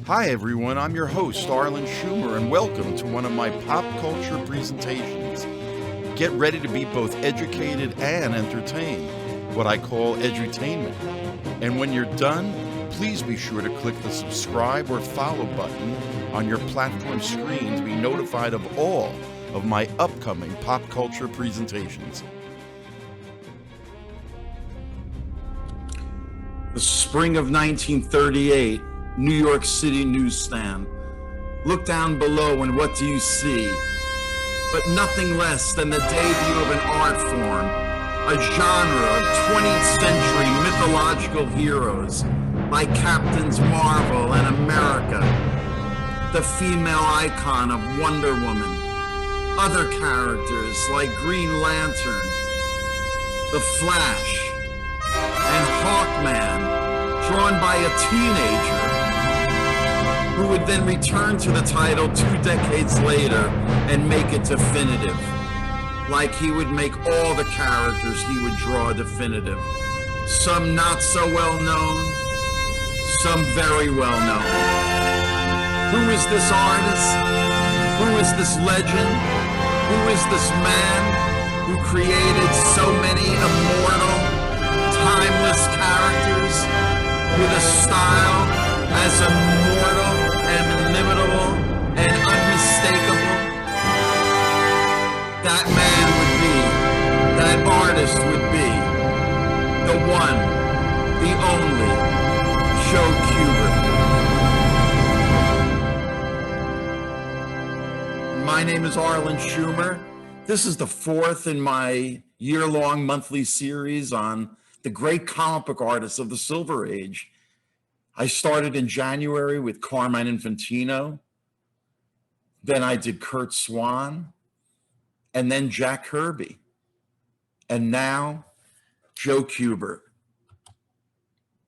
Hi everyone, I'm your host, Arlen Schumer, and welcome to one of my pop culture presentations. Get ready to be both educated and entertained, what I call edutainment. And when you're done, please be sure to click the subscribe or follow button on your platform screen to be notified of all of my upcoming pop culture presentations. The spring of 1938, New York City newsstand. Look down below and what do you see? But nothing less than the debut of an art form, a genre of 20th century mythological heroes like Captains Marvel and America, the female icon of Wonder Woman, other characters like Green Lantern, The Flash, and Hawkman, drawn by a teenager who would then return to the title 2 decades later and make it definitive. Like he would make all the characters he would draw definitive. Some not so well known, some very well known. Who is this artist? Who is this legend? Who is this man who created so many immortal, timeless characters with a style as immortal and inimitable and unmistakable? That man would be, that artist would be, the one, the only, Joe Kubert. My name is Arlen Schumer. This is the fourth in my year-long monthly series on the great comic book artists of the Silver Age. I started in January with Carmine Infantino. Then I did Kurt Swan, and then Jack Kirby, and now Joe Kubert.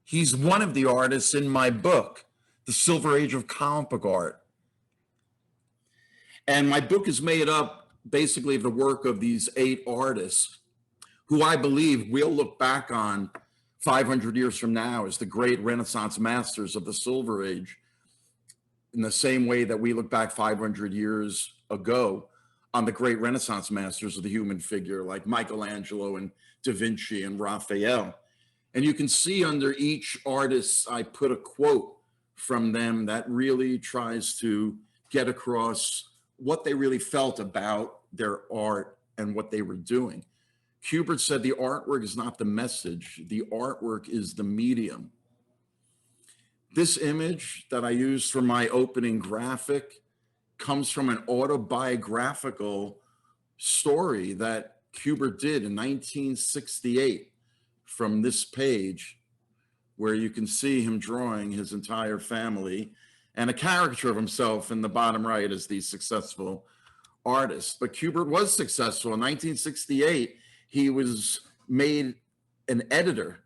He's one of the artists in my book, The Silver Age of Comic Book Art. And my book is made up basically of the work of these 8 artists who I believe we'll look back on 500 years from now as the great Renaissance masters of the Silver Age, in the same way that we look back 500 years ago on the great Renaissance masters of the human figure like Michelangelo and Da Vinci and Raphael. And you can see under each artist, I put a quote from them that really tries to get across what they really felt about their art and what they were doing. Kubert said the artwork is not the message, the artwork is the medium. This image that I used for my opening graphic comes from an autobiographical story that Kubert did in 1968 from this page, where you can see him drawing his entire family and a caricature of himself in the bottom right as the successful artist. But Kubert was successful. In 1968, he was made an editor,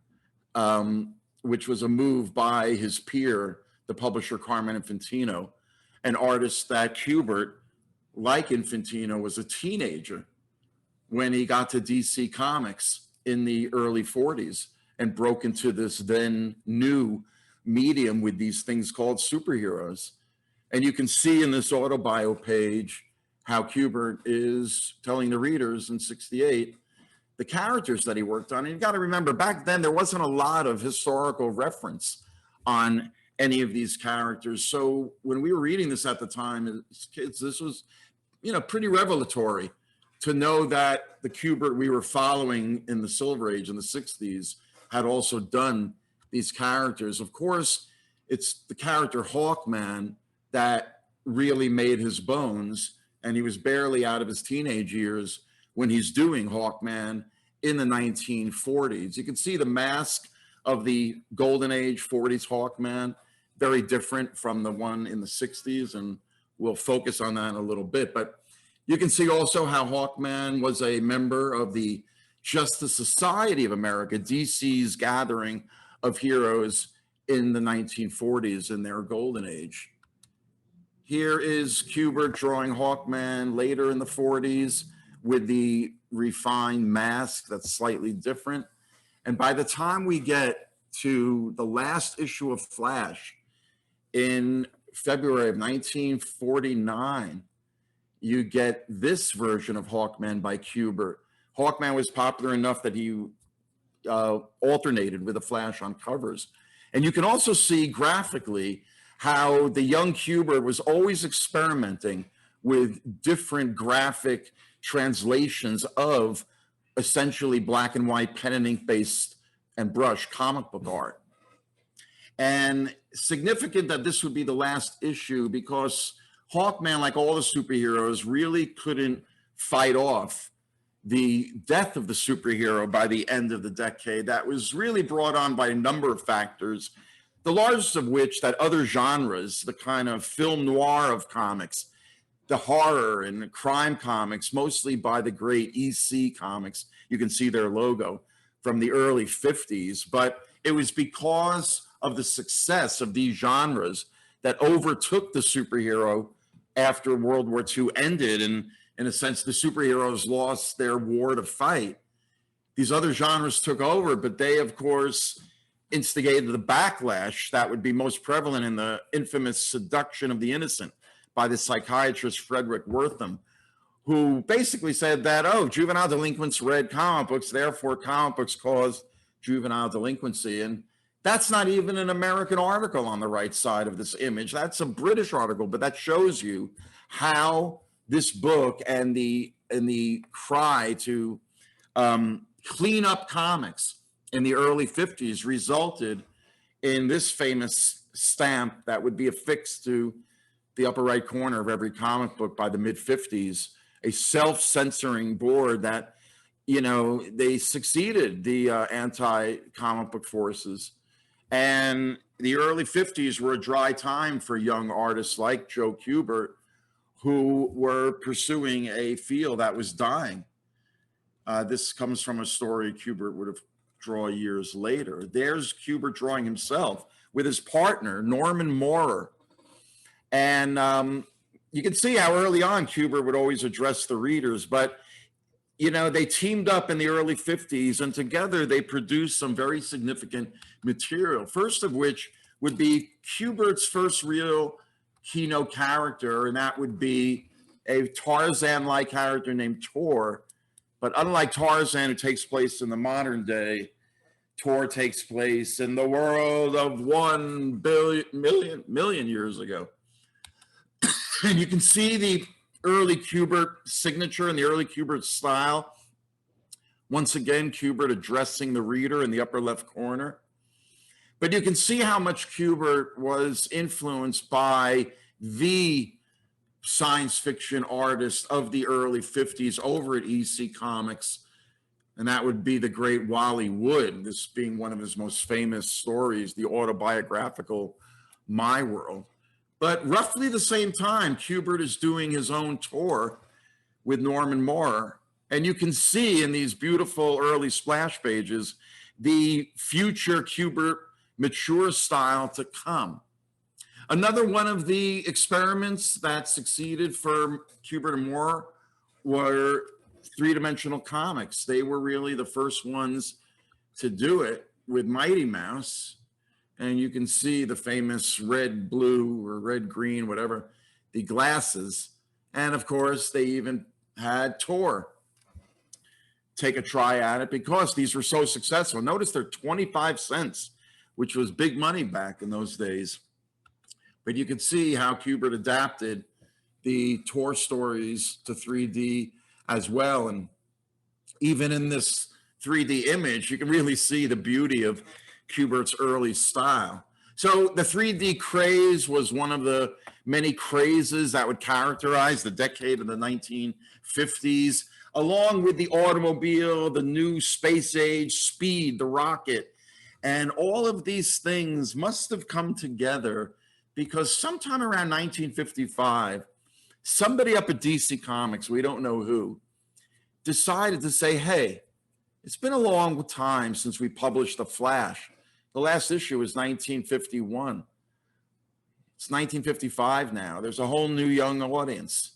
which was a move by his peer, the publisher Carmine Infantino, an artist that Kubert, like Infantino, was a teenager when he got to DC Comics in the early 40s and broke into this then new medium with these things called superheroes. And you can see in this autobio page how Kubert is telling the readers in 68 the characters that he worked on. And you got to remember, back then, there wasn't a lot of historical reference on any of these characters. So when we were reading this at the time as kids, this was, pretty revelatory to know that the Kubert we were following in the Silver Age in the 60s had also done these characters. Of course, it's the character Hawkman that really made his bones, and he was barely out of his teenage years when he's doing Hawkman in the 1940s. You can see the mask of the Golden Age 40s Hawkman, very different from the one in the 60s, and we'll focus on that in a little bit. But you can see also how Hawkman was a member of the Justice Society of America, DC's gathering of heroes in the 1940s in their Golden Age. Here is Kubert drawing Hawkman later in the 40s with the refined mask that's slightly different. And by the time we get to the last issue of Flash in February of 1949, you get this version of Hawkman by Kubert. Hawkman was popular enough that he alternated with a flash on covers. And you can also see graphically how the young Kubert was always experimenting with different graphic translations of essentially black and white pen and ink based and brush comic book art. And significant that this would be the last issue because Hawkman, like all the superheroes, really couldn't fight off the death of the superhero by the end of the decade. That was really brought on by a number of factors, the largest of which that other genres, the kind of film noir of comics, the horror and the crime comics, mostly by the great EC Comics, you can see their logo from the early 50s, but it was because of the success of these genres that overtook the superhero after World War II ended, and in a sense, the superheroes lost their war to fight. These other genres took over, but they, of course, instigated the backlash that would be most prevalent in the infamous Seduction of the Innocent by the psychiatrist Frederick Wertham, who basically said that, oh, juvenile delinquents read comic books, therefore comic books caused juvenile delinquency. And that's not even an American article on the right side of this image. That's a British article, but that shows you how this book and the cry to clean up comics in the early 50s resulted in this famous stamp that would be affixed to the upper right corner of every comic book by the mid 50s, a self-censoring board that, you know, they succeeded the anti-comic book forces. And the early 50s were a dry time for young artists like Joe Kubert, who were pursuing a field that was dying. This comes from a story Kubert would have drawn years later. There's Kubert drawing himself with his partner, Norman Maurer. And you can see how early on Kubert would always address the readers, but you know, they teamed up in the early 50s and together they produced some very significant material. First of which would be Kubert's first real keynote character, and that would be a Tarzan-like character named Tor. But unlike Tarzan, who takes place in the modern day, Tor takes place in the world of 1 million years ago. And you can see the early Kubert signature and the early Kubert style. Once again, Kubert addressing the reader in the upper left corner. But you can see how much Kubert was influenced by the science fiction artist of the early 50s over at EC Comics. And that would be the great Wally Wood, this being one of his most famous stories, the autobiographical My World. But roughly the same time, Kubert is doing his own tour with Norman Maurer. And you can see in these beautiful early splash pages, the future Kubert mature style to come. Another one of the experiments that succeeded for Kubert and Maurer were three-dimensional comics. They were really the first ones to do it with Mighty Mouse. And you can see the famous red, blue, or red, green, whatever, the glasses. And of course, they even had Tor take a try at it because these were so successful. Notice they're 25 cents, which was big money back in those days. But you can see how Kubert adapted the Tor stories to 3D as well. And even in this 3D image, you can really see the beauty of Kubert's early style. So the 3D craze was one of the many crazes that would characterize the decade of the 1950s, along with the automobile, the new space age, speed, the rocket. And all of these things must have come together because sometime around 1955, somebody up at DC Comics, we don't know who, decided to say, hey, it's been a long time since we published The Flash. The last issue was 1951. It's 1955 now. There's a whole new young audience.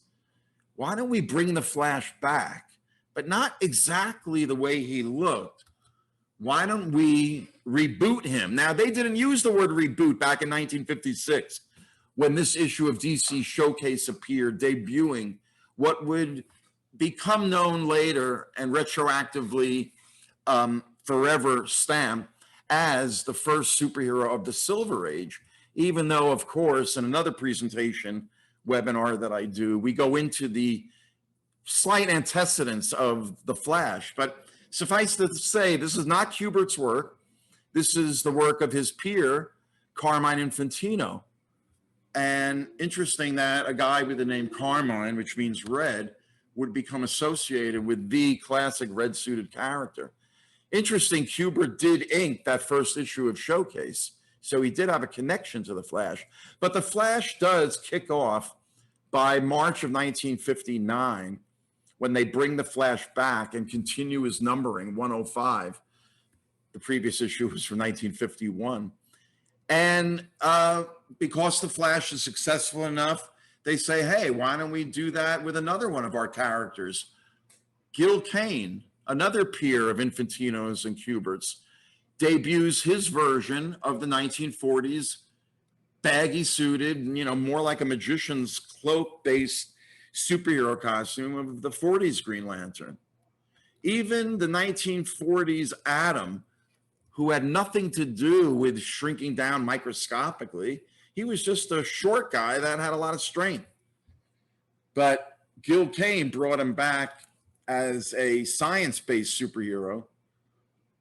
Why don't we bring the Flash back? But not exactly the way he looked. Why don't we reboot him? Now, they didn't use the word reboot back in 1956. when this issue of DC Showcase appeared, debuting what would become known later and retroactively forever stamped as the first superhero of the Silver Age, even though, of course, in another presentation webinar that I do, we go into the slight antecedents of the Flash. But suffice to say, this is not Kubert's work. This is the work of his peer, Carmine Infantino. And interesting that a guy with the name Carmine, which means red, would become associated with the classic red-suited character. Interesting, Kubert did ink that first issue of Showcase, so he did have a connection to the Flash. But the Flash does kick off by March of 1959, when they bring the Flash back and continue his numbering, 105. The previous issue was from 1951. And because the Flash is successful enough, they say, hey, why don't we do that with another one of our characters? Gil Kane, another peer of Infantino's and Kubert's, debuts his version of the 1940s baggy suited, more like a magician's cloak based superhero costume of the 40s Green Lantern. Even the 1940s Atom, who had nothing to do with shrinking down microscopically, he was just a short guy that had a lot of strength. But Gil Kane brought him back as a science-based superhero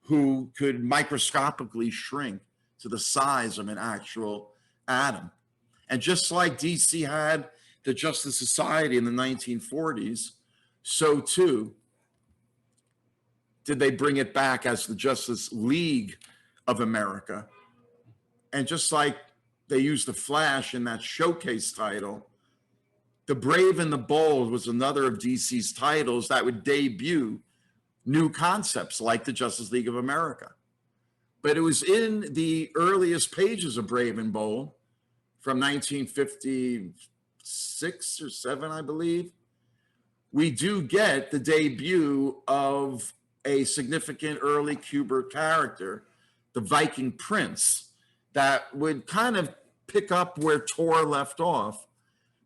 who could microscopically shrink to the size of an actual atom. And just like DC had the Justice Society in the 1940s, so too did they bring it back as the Justice League of America. And just like they used the Flash in that Showcase title, The Brave and the Bold was another of DC's titles that would debut new concepts like the Justice League of America. But it was in the earliest pages of Brave and Bold from 1956 or 7, I believe, we do get the debut of a significant early Kubert character, the Viking Prince, that would kind of pick up where Tor left off.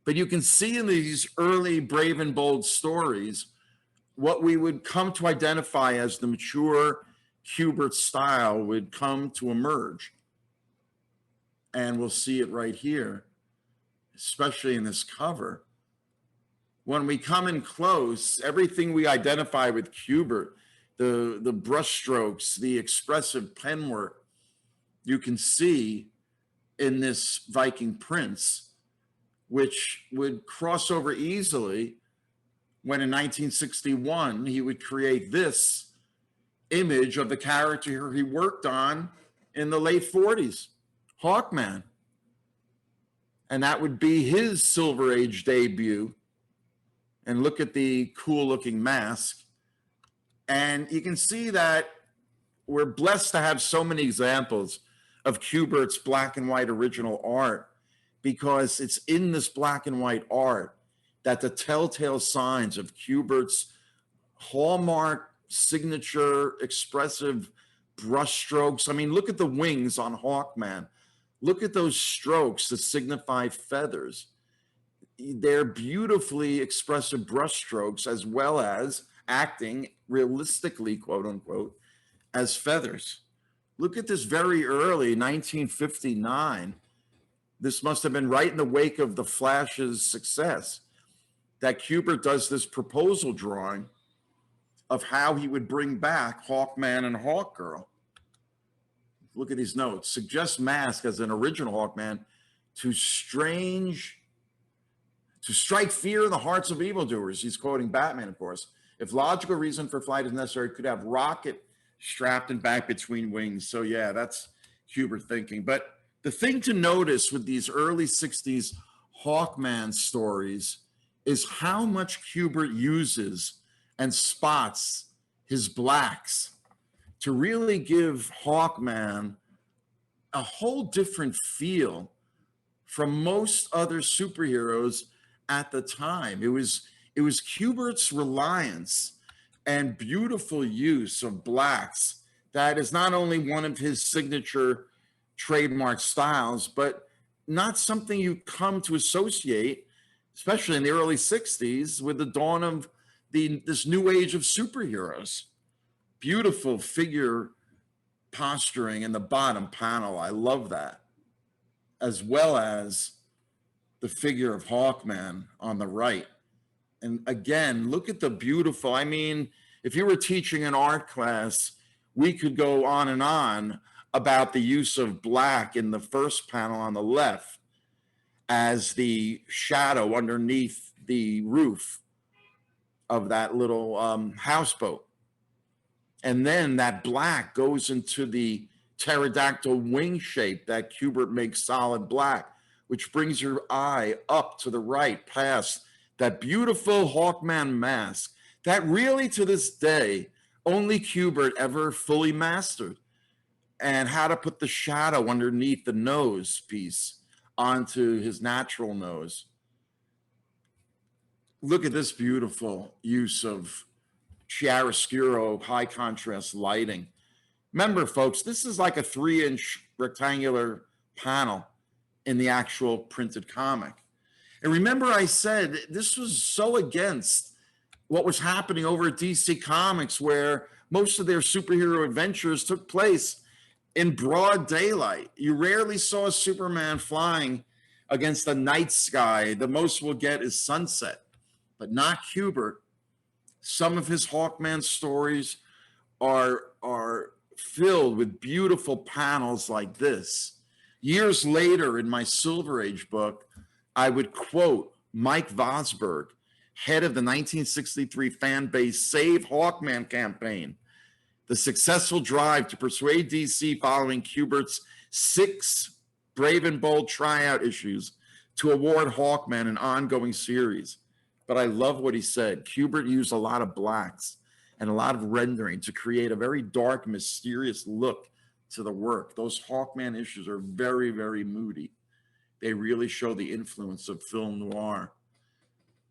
But you can see in these early Brave and Bold stories what we would come to identify as the mature Kubert style would come to emerge. And we'll see it right here, especially in this cover. When we come in close, everything we identify with Kubert, the brush strokes, the expressive pen work, you can see in this Viking Prince, which would cross over easily when in 1961, he would create this image of the character he worked on in the late 40s, Hawkman. And that would be his Silver Age debut. And look at the cool looking mask. And you can see that we're blessed to have so many examples of Kubert's black and white original art, because it's in this black and white art that the telltale signs of Kubert's hallmark signature expressive brush strokes. I mean, look at the wings on Hawkman. Look at those strokes that signify feathers. They're beautifully expressive brush strokes, as well as acting realistically, quote unquote, as feathers. Look at this very early 1959. This must have been right in the wake of the Flash's success, that Kubert does this proposal drawing of how he would bring back Hawkman and Hawkgirl. Look at these notes. Suggests mask as an original Hawkman to strike fear in the hearts of evildoers. He's quoting Batman, of course. If logical reason for flight is necessary, could have rocket strapped and back between wings. So yeah, that's Kubert thinking. But the thing to notice with these early 60s Hawkman stories is how much Kubert uses and spots his blacks to really give Hawkman a whole different feel from most other superheroes at the time. It was Kubert's reliance and beautiful use of blacks that is not only one of his signature trademark styles, but not something you come to associate, especially in the early 60s, with the dawn of this new age of superheroes. Beautiful figure posturing in the bottom panel. I love that. As well as the figure of Hawkman on the right. And again, look at the beautiful, I mean, if you were teaching an art class, we could go on and on about the use of black in the first panel on the left as the shadow underneath the roof of that little houseboat. And then that black goes into the pterodactyl wing shape that Kubert makes solid black, which brings your eye up to the right past that beautiful Hawkman mask that really to this day, only Kubert ever fully mastered, and how to put the shadow underneath the nose piece onto his natural nose. Look at this beautiful use of chiaroscuro high contrast lighting. Remember, folks, this is like a 3-inch rectangular panel in the actual printed comic. And remember, I said this was so against what was happening over at DC Comics, where most of their superhero adventures took place in broad daylight. You rarely saw a Superman flying against the night sky. The most we'll get is sunset, but not Kubert. Some of his Hawkman stories are filled with beautiful panels like this. Years later, in my Silver Age book, I would quote Mike Vosberg, head of the 1963 fan base Save Hawkman campaign, the successful drive to persuade DC following Kubert's 6 Brave and Bold tryout issues to award Hawkman an ongoing series. But I love what he said. Kubert used a lot of blacks and a lot of rendering to create a very dark, mysterious look to the work. Those Hawkman issues are very, very moody. They really show the influence of film noir.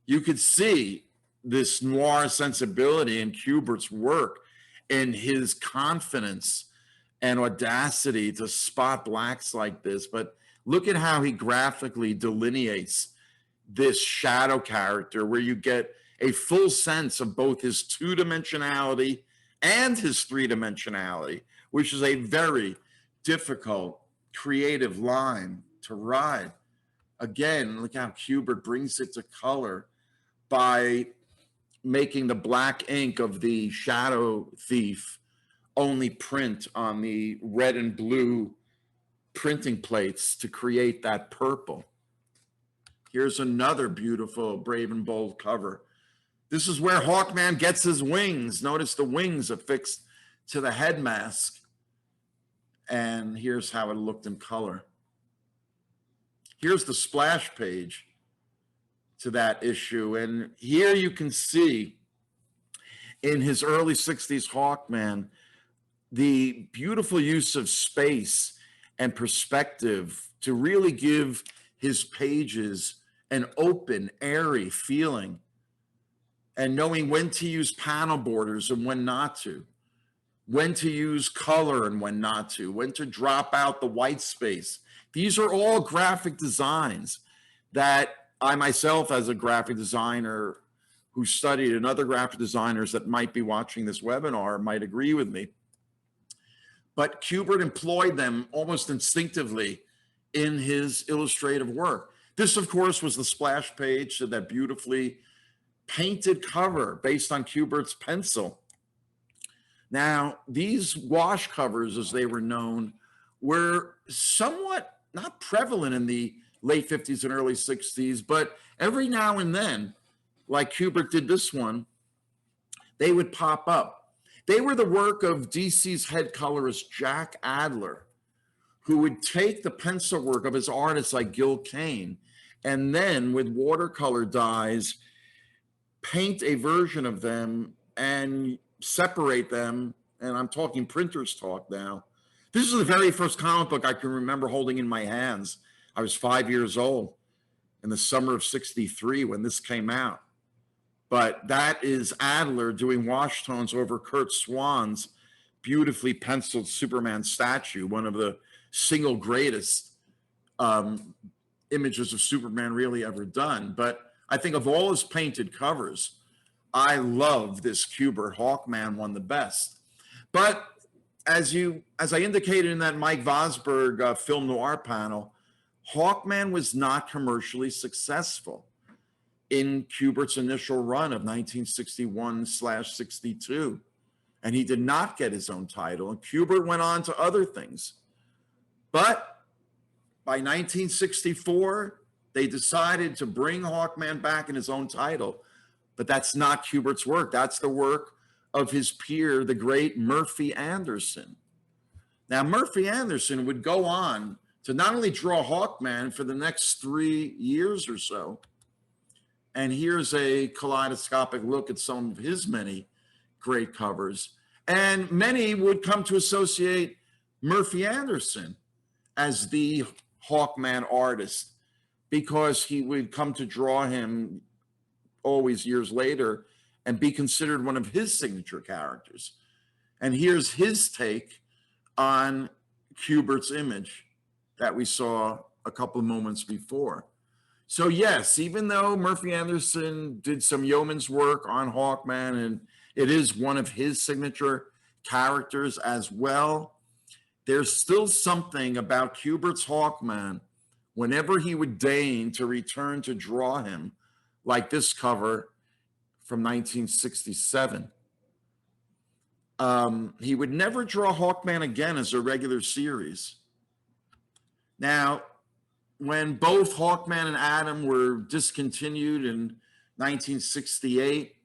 You could see this noir sensibility in Kubert's work and his confidence and audacity to spot blacks like this. But look at how he graphically delineates this shadow character, where you get a full sense of both his 2-dimensionality and his 3-dimensionality, which is a very difficult creative line to ride. Again, look how Kubert brings it to color by making the black ink of the shadow thief only print on the red and blue printing plates to create that purple. Here's another beautiful Brave and Bold cover. This is where Hawkman gets his wings. Notice the wings affixed to the head mask. And here's how it looked in color. Here's the splash page to that issue. And here you can see in his early 60s Hawkman, the beautiful use of space and perspective to really give his pages an open, airy feeling, and knowing when to use panel borders and when not to, when to use color and when not to, when to drop out the white space. These are all graphic designs that I myself, as a graphic designer who studied, and other graphic designers that might be watching this webinar might agree with me. But Kubert employed them almost instinctively in his illustrative work. This, of course, was the splash page to that beautifully painted cover based on Kubert's pencil. Now, these wash covers, as they were known, were somewhat not prevalent in the late 50s and early 60s, but every now and then, like Kubert did this one, they would pop up. They were the work of DC's head colorist, Jack Adler, who would take the pencil work of his artists like Gil Kane, and then with watercolor dyes, paint a version of them and separate them. And I'm talking printer's talk now. This is the very first comic book I can remember holding in my hands. I was 5 years old in the summer of '63 when this came out. But that is Adler doing wash tones over Kurt Swan's beautifully penciled Superman statue, one of the single greatest images of Superman really ever done. But I think of all his painted covers, I love this Kubert Hawkman one the best. But as I indicated in that Mike Vosberg film noir panel, Hawkman was not commercially successful in Kubert's initial run of 1961/62. And he did not get his own title. And Kubert went on to other things. But by 1964, they decided to bring Hawkman back in his own title. But that's not Kubert's work. That's the work of his peer, the great Murphy Anderson. Now, Murphy Anderson would go on to not only draw Hawkman for the next 3 years or so, and here's a kaleidoscopic look at some of his many great covers. And many would come to associate Murphy Anderson as the Hawkman artist because he would come to draw him always years later and be considered one of his signature characters. And here's his take on Kubert's image that we saw a couple of moments before. So yes, even though Murphy Anderson did some yeoman's work on Hawkman, and it is one of his signature characters as well, there's still something about Kubert's Hawkman whenever he would deign to return to draw him, like this cover from 1967. He would never draw Hawkman again as a regular series. Now, when both Hawkman and Atom were discontinued in 1968,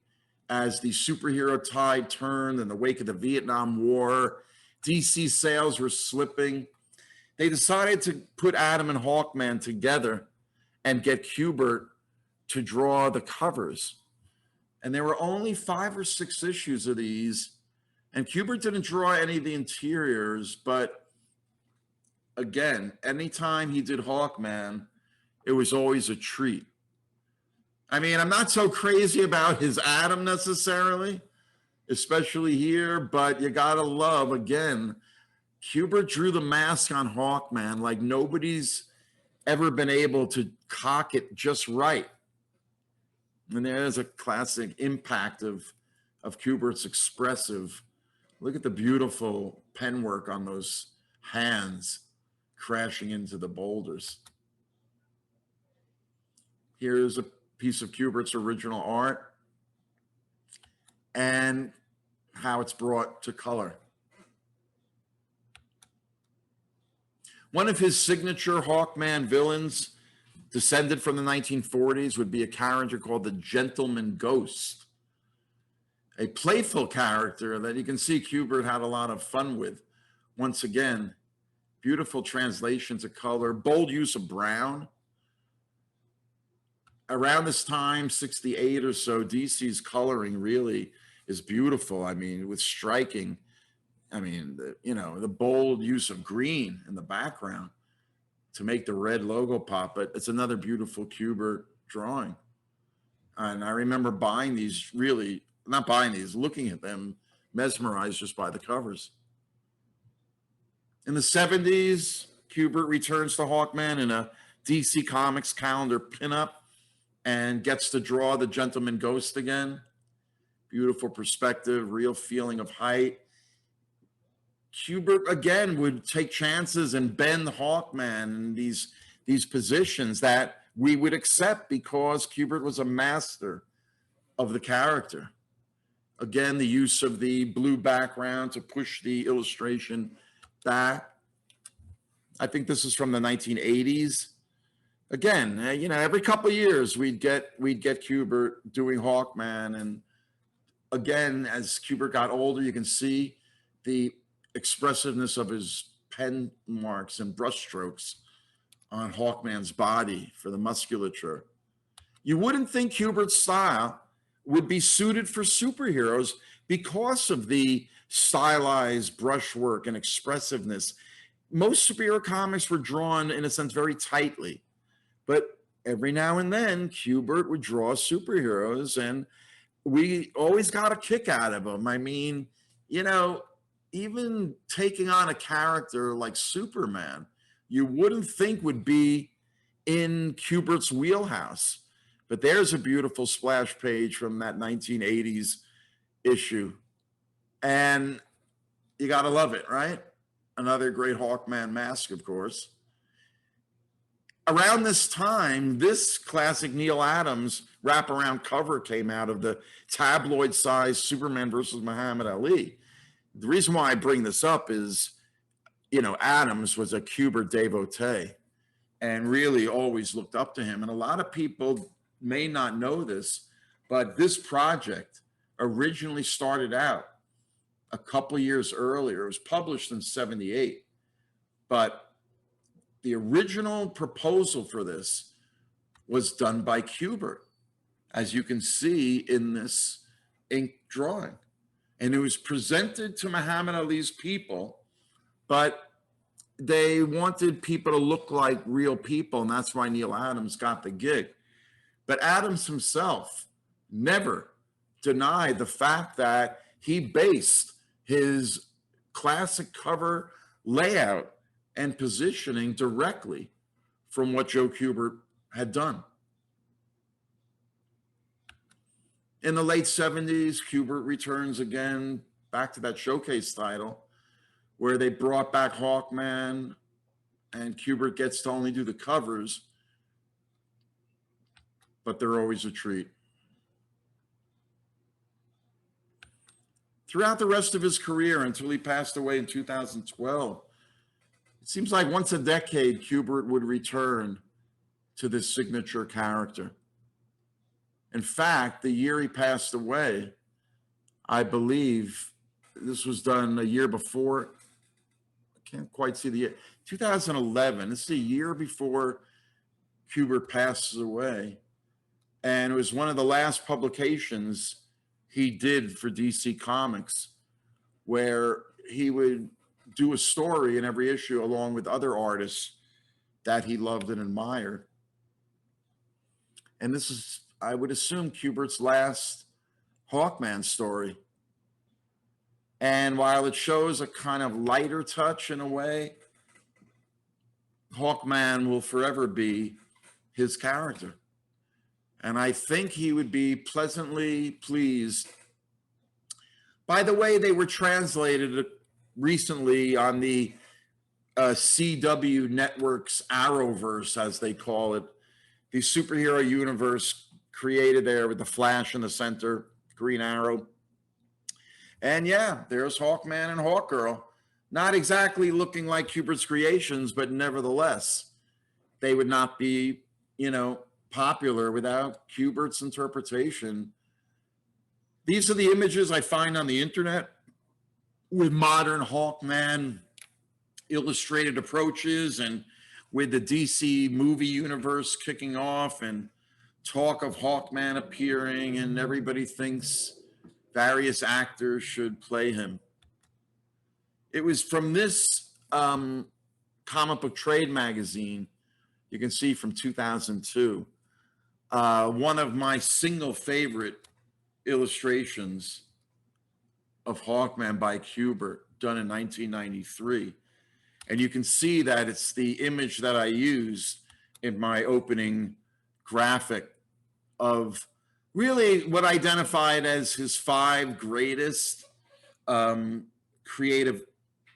as the superhero tide turned in the wake of the Vietnam War, DC sales were slipping. They decided to put Atom and Hawkman together and get Kubert to draw the covers. And there were only 5 or 6 issues of these. And Kubert didn't draw any of the interiors, but again, anytime he did Hawkman, it was always a treat. I mean, I'm not so crazy about his Atom necessarily, especially here, but you gotta love, again, Kubert drew the mask on Hawkman like nobody's ever been able to cock it just right. And there's a classic impact of Kubert's expressive. Look at the beautiful pen work on those hands crashing into the boulders. Here's a piece of Kubert's original art and how it's brought to color. One of his signature Hawkman villains, descended from the 1940s, would be a character called the Gentleman Ghost, a playful character that you can see Kubert had a lot of fun with. Once again, beautiful translation to color, bold use of brown. Around this time, 68 or so, DC's coloring really is beautiful. I mean, with striking, I mean, the bold use of green in the background to make the red logo pop, but it's another beautiful Kubert drawing. And I remember buying these, really, not buying these, looking at them, mesmerized just by the covers. In the 70s, Kubert returns to Hawkman in a DC Comics calendar pinup and gets to draw the Gentleman Ghost again. Beautiful perspective, real feeling of height. Kubert, again, would take chances and bend Hawkman in these positions that we would accept because Kubert was a master of the character. Again, the use of the blue background to push the illustration back. I think this is from the 1980s. Again, every couple of years we'd get Kubert doing Hawkman, and again, as Kubert got older, you can see the expressiveness of his pen marks and brushstrokes on Hawkman's body for the musculature. You wouldn't think Kubert's style would be suited for superheroes because of the stylized brushwork and expressiveness. Most superhero comics were drawn, in a sense, very tightly. But every now and then, Kubert would draw superheroes, and we always got a kick out of them. I mean, even taking on a character like Superman, you wouldn't think would be in Kubert's wheelhouse. But there's a beautiful splash page from that 1980s issue. And you got to love it, right? Another great Hawkman mask, of course. Around this time, this classic Neil Adams wraparound cover came out of the tabloid-sized Superman versus Muhammad Ali. The reason why I bring this up is, you know, Adams was a Kubert devotee and really always looked up to him. And a lot of people may not know this, but this project originally started out a couple years earlier. It was published in '78, but the original proposal for this was done by Kubert, as you can see in this ink drawing. And it was presented to Muhammad Ali's people, but they wanted people to look like real people, and that's why Neil Adams got the gig. But Adams himself never denied the fact that he based his classic cover layout and positioning directly from what Joe Kubert had done. In the late '70s, Kubert returns again back to that showcase title where they brought back Hawkman, and Kubert gets to only do the covers, but they're always a treat. Throughout the rest of his career until he passed away in 2012, it seems like once a decade, Kubert would return to this signature character. In fact, the year he passed away, I believe this was done a year before. I can't quite see the year. 2011, this is a year before Kubert passes away. And it was one of the last publications he did for DC Comics, where he would do a story in every issue along with other artists that he loved and admired. And this is, I would assume, Kubert's last Hawkman story. And while it shows a kind of lighter touch in a way, Hawkman will forever be his character. And I think he would be pleasantly pleased. By the way, they were translated recently on the CW Network's Arrowverse, as they call it, the superhero universe created there with the Flash in the center, Green Arrow. And yeah, there's Hawkman and Hawkgirl. Not exactly looking like Kubert's creations, but nevertheless, they would not be, you know, popular without Kubert's interpretation. These are the images I find on the internet with modern Hawkman illustrated approaches, and with the DC movie universe kicking off and talk of Hawkman appearing, and everybody thinks various actors should play him. It was from this comic book trade magazine, you can see from 2002, one of my single favorite illustrations of Hawkman by Kubert, done in 1993. And you can see that it's the image that I used in my opening graphic of really what I identified as his 5 greatest creative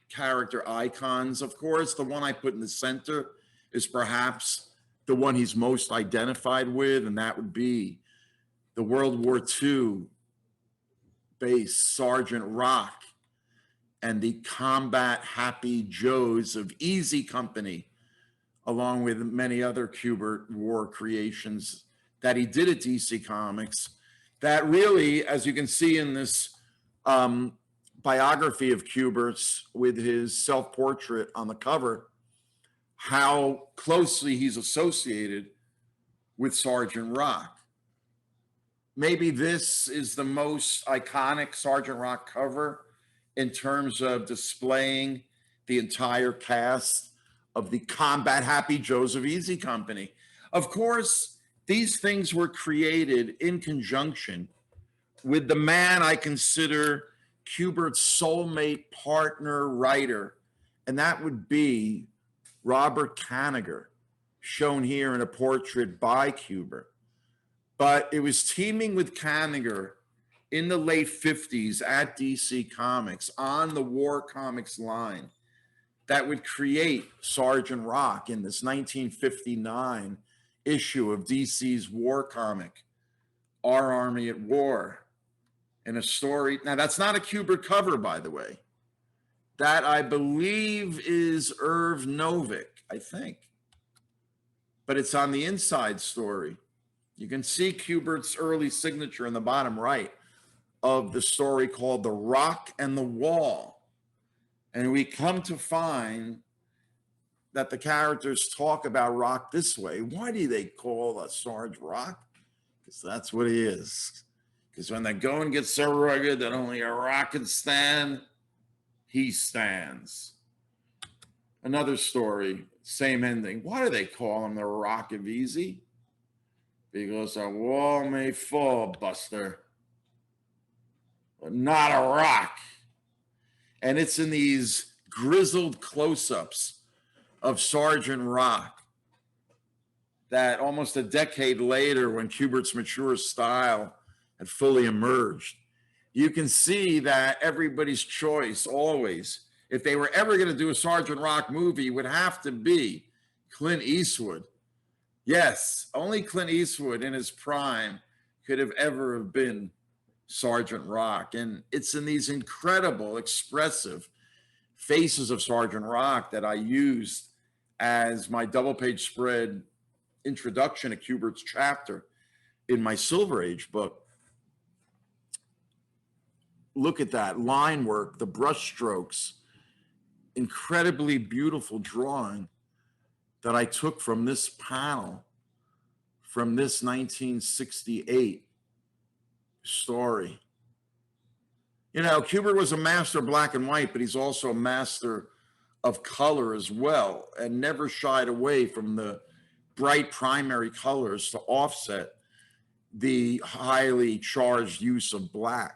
character icons. Of course, the one I put in the center is perhaps the one he's most identified with, and that would be the World War II base Sergeant Rock and the combat happy Joes of Easy Company, along with many other Kubert war creations that he did at DC Comics, that really, as you can see in this biography of Kubert's with his self-portrait on the cover, how closely he's associated with Sergeant Rock. Maybe this is the most iconic Sergeant Rock cover in terms of displaying the entire cast of the combat happy Joes of Easy Company. Of course, these things were created in conjunction with the man I consider Kubert's soulmate partner writer, and that would be Robert Kanigher, shown here in a portrait by Kubert. But it was teaming with Kanigher in the late 50s at DC Comics on the War Comics line that would create Sergeant Rock in this 1959 issue of DC's war comic, Our Army at War. In a story, now that's not a Kubert cover, by the way. That, I believe, is Irv Novick, I think. But it's on the inside story. You can see Kubert's early signature in the bottom right of the story called The Rock and the Wall. And we come to find that the characters talk about Rock this way. Why do they call us Sarge Rock? Because that's what he is. Because when the going gets so rugged that only a rock can stand, he stands. Another story, same ending. Why do they call him the Rock of Easy? Because a wall may fall, Buster, but not a rock. And it's in these grizzled close-ups of Sergeant Rock that almost a decade later, when Kubert's mature style had fully emerged, you can see that everybody's choice always, if they were ever going to do a Sergeant Rock movie, would have to be Clint Eastwood. Yes, only Clint Eastwood in his prime could have ever been Sergeant Rock. And it's in these incredible, expressive faces of Sergeant Rock that I used as my double-page spread introduction to Kubert's chapter in my Silver Age book. Look at that line work, the brush strokes, incredibly beautiful drawing that I took from this panel, from this 1968 story. You know, Kubert was a master of black and white, but he's also a master of color as well, and never shied away from the bright primary colors to offset the highly charged use of black.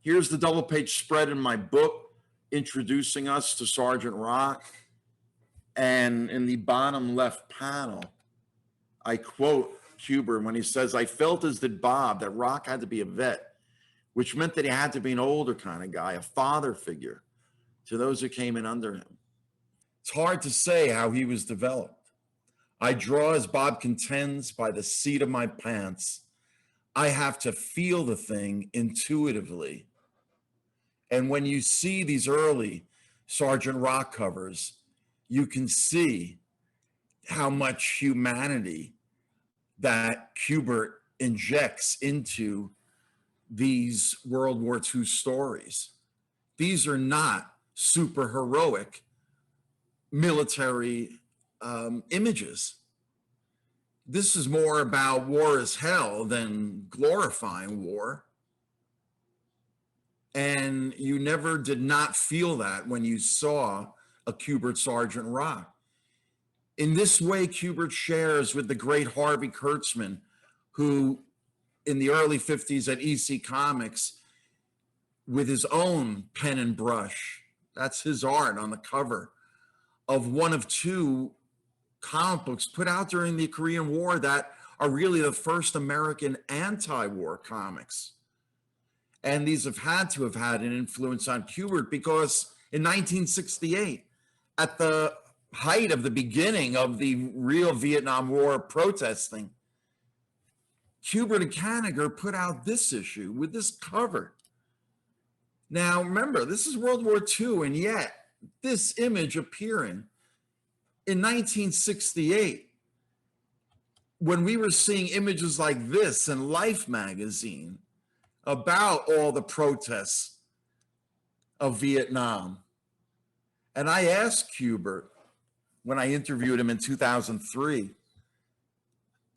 Here's the double page spread in my book introducing us to Sergeant Rock. And in the bottom left panel, I quote Kubert when he says, "I felt, as did Bob, that Rock had to be a vet, which meant that he had to be an older kind of guy, a father figure to those who came in under him. It's hard to say how he was developed. I draw, as Bob contends, by the seat of my pants. I have to feel the thing intuitively." And when you see these early Sergeant Rock covers, you can see how much humanity that Kubert injects into these World War II stories. These are not super heroic military images. This is more about war is hell than glorifying war. And you never did not feel that when you saw a Kubert Sergeant Rock. In this way, Kubert shares with the great Harvey Kurtzman, who in the early 50s at EC Comics, with his own pen and brush, that's his art on the cover of one of two comic books put out during the Korean War that are really the first American anti-war comics. And these have had to have had an influence on Kubert, because in 1968, at the height of the beginning of the real Vietnam War protesting, Kubert and Kanigher put out this issue with this cover. Now, remember, this is World War II, and yet this image appearing in 1968, when we were seeing images like this in Life magazine about all the protests of Vietnam. And I asked Kubert, when I interviewed him in 2003,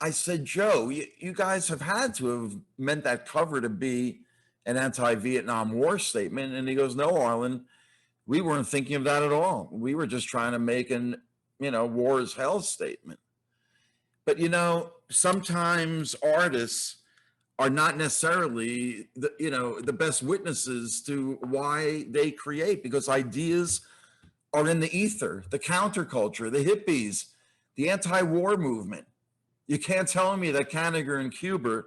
I said, "Joe, you guys have had to have meant that cover to be an anti-Vietnam War statement." And he goes, "No, Arlen, we weren't thinking of that at all. We were just trying to make an, war is hell statement." But, sometimes artists are not necessarily the best witnesses to why they create, because ideas are in the ether, the counterculture, the hippies, the anti-war movement. You can't tell me that Kanigher and Kubert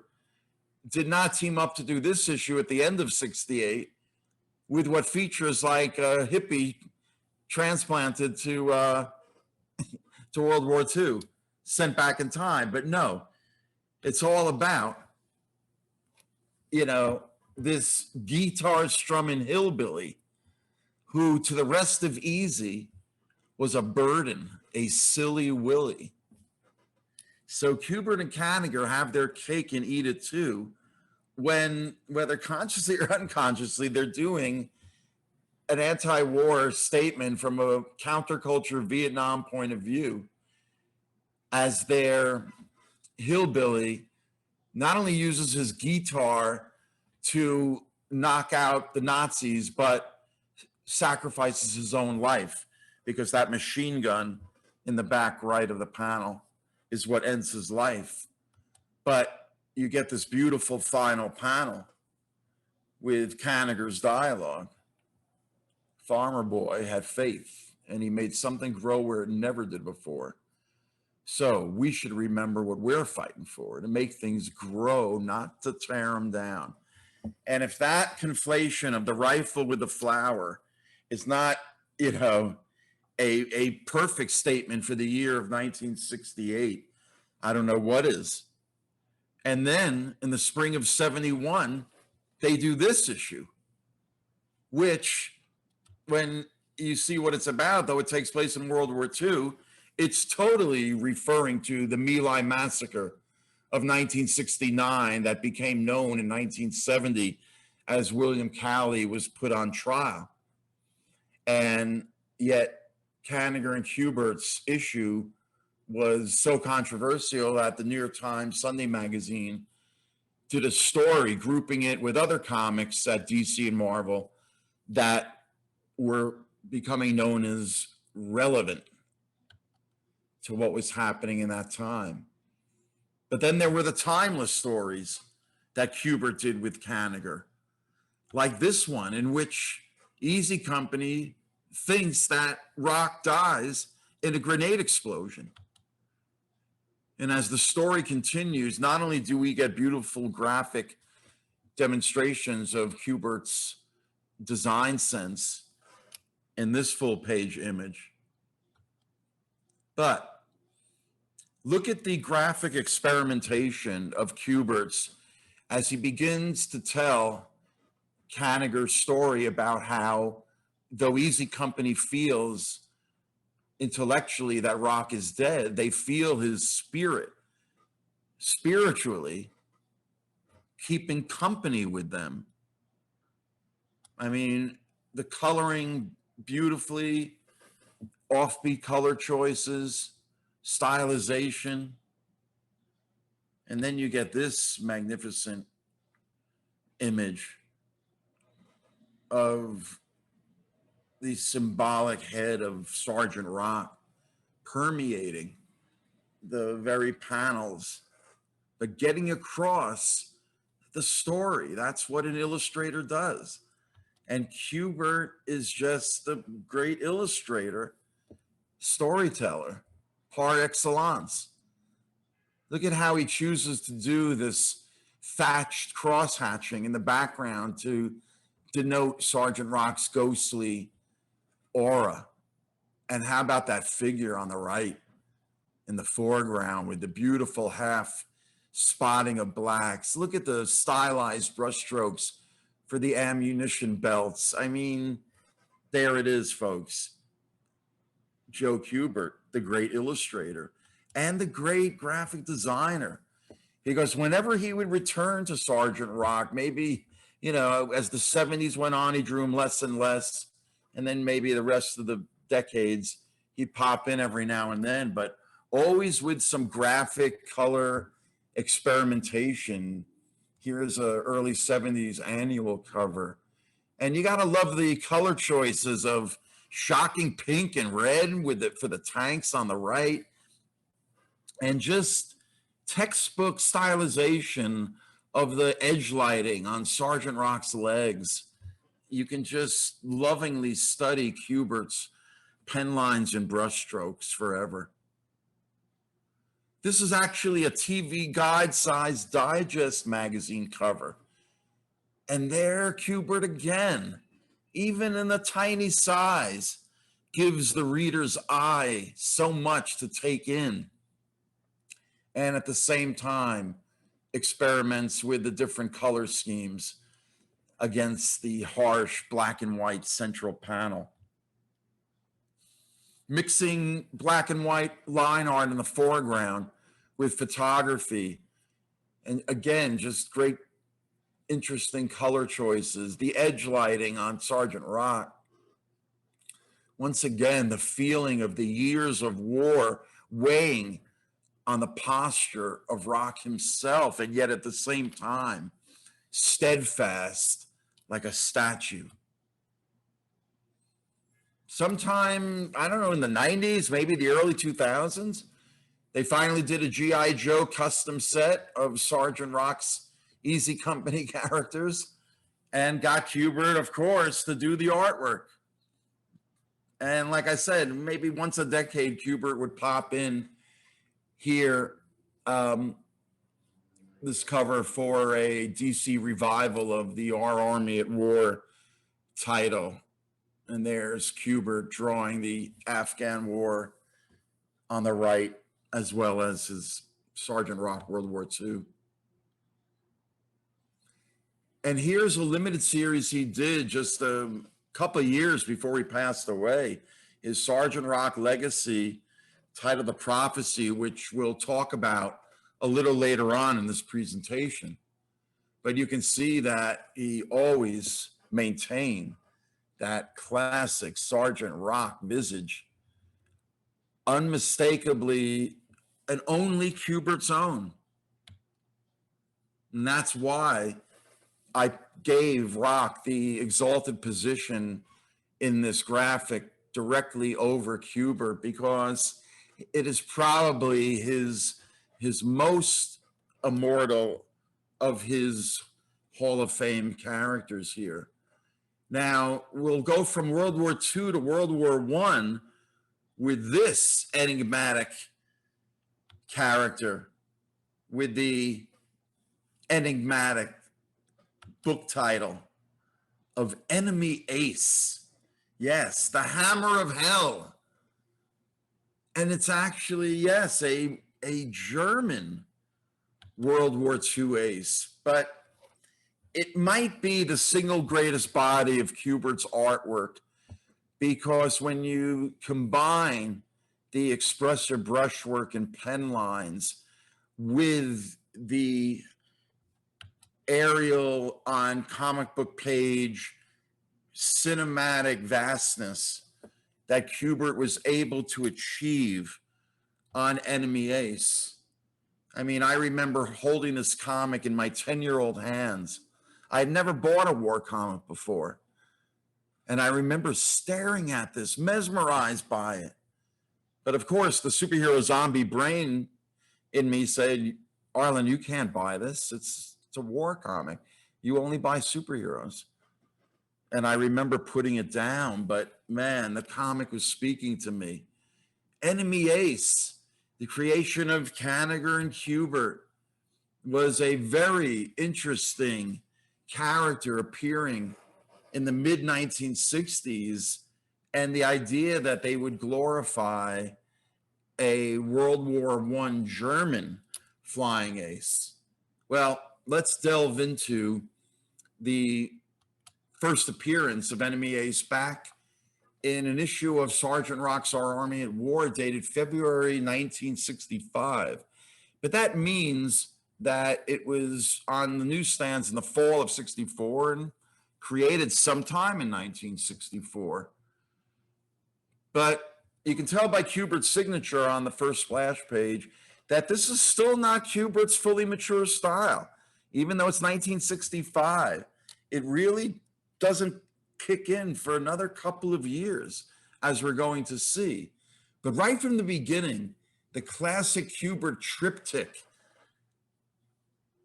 did not team up to do this issue at the end of '68 with what features like a hippie transplanted to World War II, sent back in time. But no, it's all about, this guitar strumming hillbilly who to the rest of Easy was a burden, a silly Willie. So Kubert and Kanigher have their cake and eat it too, when, whether consciously or unconsciously, they're doing an anti-war statement from a counterculture Vietnam point of view, as their hillbilly not only uses his guitar to knock out the Nazis, but sacrifices his own life, because that machine gun in the back right of the panel is what ends his life. But you get this beautiful final panel with Kanigher's dialogue. Farmer boy had faith, and he made something grow where it never did before. So we should remember what we're fighting for, to make things grow, not to tear them down. And if that conflation of the rifle with the flower is not, a perfect statement for the year of 1968, I don't know what is. And then in the spring of '71, they do this issue, which, when you see what it's about, though it takes place in World War II, it's totally referring to the My Lai massacre of 1969 that became known in 1970 as William Calley was put on trial. And yet Kanigher and Kubert's issue was so controversial that the New York Times Sunday magazine did a story grouping it with other comics at DC and Marvel that were becoming known as relevant to what was happening in that time. But then there were the timeless stories that Kubert did with Kanigher, like this one, in which Easy Company thinks that Rock dies in a grenade explosion. And as the story continues, not only do we get beautiful graphic demonstrations of Kubert's design sense in this full page image, but look at the graphic experimentation of Kubert's as he begins to tell Kanigher's story about how, though Easy Company feels intellectually that Rock is dead, they feel his spirit spiritually keeping company with them. I mean, the coloring beautifully, offbeat color choices, stylization. And then you get this magnificent image of the symbolic head of Sergeant Rock permeating the very panels, but getting across the story. That's what an illustrator does. And Kubert is just a great illustrator, storyteller, par excellence. Look at how he chooses to do this thatched cross-hatching in the background to denote Sergeant Rock's ghostly aura. And how about that figure on the right in the foreground with the beautiful half spotting of blacks? Look at the stylized brushstrokes for the ammunition belts. I mean, there it is, folks. Joe Kubert, the great illustrator and the great graphic designer. Because whenever he would return to Sergeant Rock, maybe, as the 70s went on, he drew him less and less. And then maybe the rest of the decades, he'd pop in every now and then, but always with some graphic color experimentation. Here's a early 70s annual cover. And you got to love the color choices of shocking pink and red with it for the tanks on the right. And just textbook stylization of the edge lighting on Sergeant Rock's legs. You can just lovingly study Kubert's pen lines and brushstrokes forever. This is actually a TV guide-sized digest magazine cover. And there, Kubert again, even in the tiny size, gives the reader's eye so much to take in. And at the same time, experiments with the different color schemes against the harsh black and white central panel. Mixing black and white line art in the foreground with photography. And again, just great, interesting color choices. The edge lighting on Sergeant Rock. Once again, the feeling of the years of war weighing on the posture of Rock himself, and yet at the same time, steadfast like a statue. Sometime, I don't know, in the 90s, maybe the early 2000s, they finally did a G.I. Joe custom set of Sergeant Rock's Easy Company characters and got Kubert, of course, to do the artwork. And like I said, maybe once a decade, Kubert would pop in here, this cover for a DC revival of the Our Army at War title. And there's Kubert drawing the Afghan war on the right, as well as his Sergeant Rock World War II. And here's a limited series he did just a couple of years before he passed away, his Sergeant Rock Legacy, titled The Prophecy, which we'll talk about a little later on in this presentation. But you can see that he always maintained that classic Sergeant Rock visage, unmistakably and only Kubert's own. And that's why I gave Rock the exalted position in this graphic directly over Kubert, because it is probably his most immortal of his Hall of Fame characters here. Now, we'll go from World War II to World War I with this enigmatic character, with the enigmatic book title of Enemy Ace. Yes, the Hammer of Hell. And it's actually, yes, a German World War II ace, but it might be the single greatest body of Kubert's artwork, because when you combine the expressive brushwork and pen lines with the aerial on comic book page cinematic vastness that Kubert was able to achieve on Enemy Ace. I mean, I remember holding this comic in my 10-year-old hands. I had never bought a war comic before. And I remember staring at this, mesmerized by it. But of course, the superhero zombie brain in me said, Arlen, you can't buy this. It's a war comic. You only buy superheroes. And I remember putting it down, but man, the comic was speaking to me. Enemy Ace, the creation of Kanigher and Kubert, was a very interesting character appearing in the mid-1960s, and the idea that they would glorify a World War I German flying ace. Well, let's delve into the first appearance of Enemy Ace back in an issue of Sergeant Rock's Our Army at War dated February 1965. But that means that it was on the newsstands in the fall of 64 and created sometime in 1964. But you can tell by Kubert's signature on the first splash page that this is still not Kubert's fully mature style. Even though it's 1965, it really doesn't kick in for another couple of years, as we're going to see. But right from the beginning, the classic Kubert triptych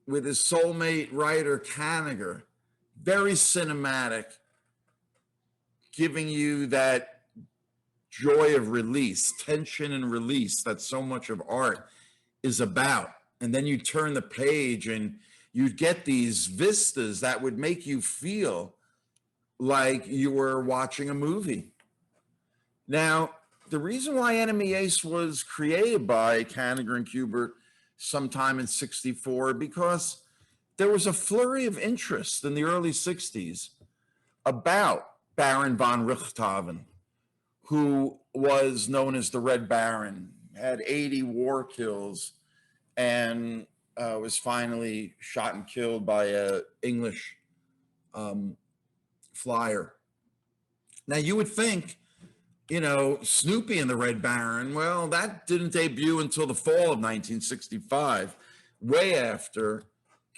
with his soulmate writer Kanigher, very cinematic, giving you that joy of release, tension and release that so much of art is about. And then you turn the page and you'd get these vistas that would make you feel like you were watching a movie. Now, the reason why Enemy Ace was created by Kanigher and Kubert sometime in '64, because there was a flurry of interest in the early '60s about Baron von Richthofen, who was known as the Red Baron, had 80 war kills, and was finally shot and killed by an English flyer. Now, you would think, you know, Snoopy and the Red Baron, well, that didn't debut until the fall of 1965, way after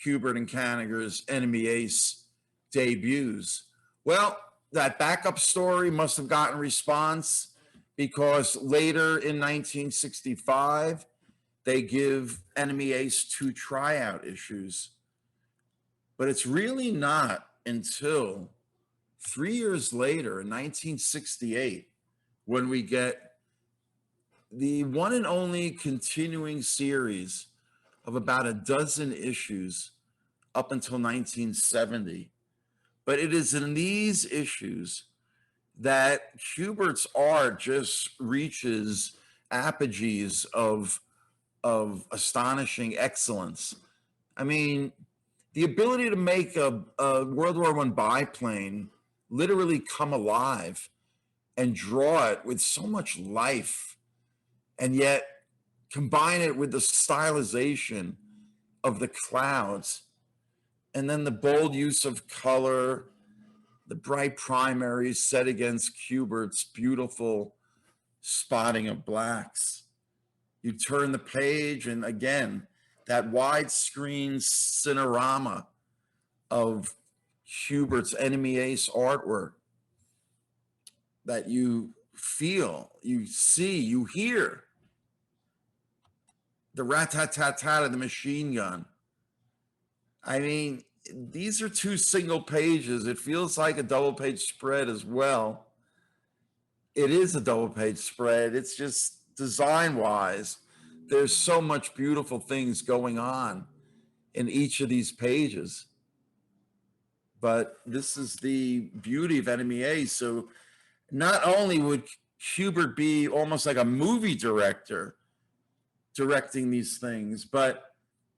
Kubert and Kanigher's Enemy Ace debuts. Well, that backup story must have gotten response, because later in 1965, they give Enemy Ace 2 tryout issues. But it's really not until 3 years later, in 1968, when we get the one and only continuing series of about a dozen issues up until 1970. But it is in these issues that Kubert's art just reaches apogees of astonishing excellence. I mean, the ability to make a World War I biplane literally come alive and draw it with so much life, and yet combine it with the stylization of the clouds, and then the bold use of color, the bright primaries set against Kubert's beautiful spotting of blacks. You turn the page, and again, that widescreen cinerama of Kubert's Enemy Ace artwork that you feel, you see, you hear the rat-tat-tat-tat of the machine gun. I mean, these are 2 single pages. It feels like a double page spread as well. It is a double page spread. It's just design-wise, there's so much beautiful things going on in each of these pages. But this is the beauty of Enemy Ace. So not only would Kubert be almost like a movie director directing these things, but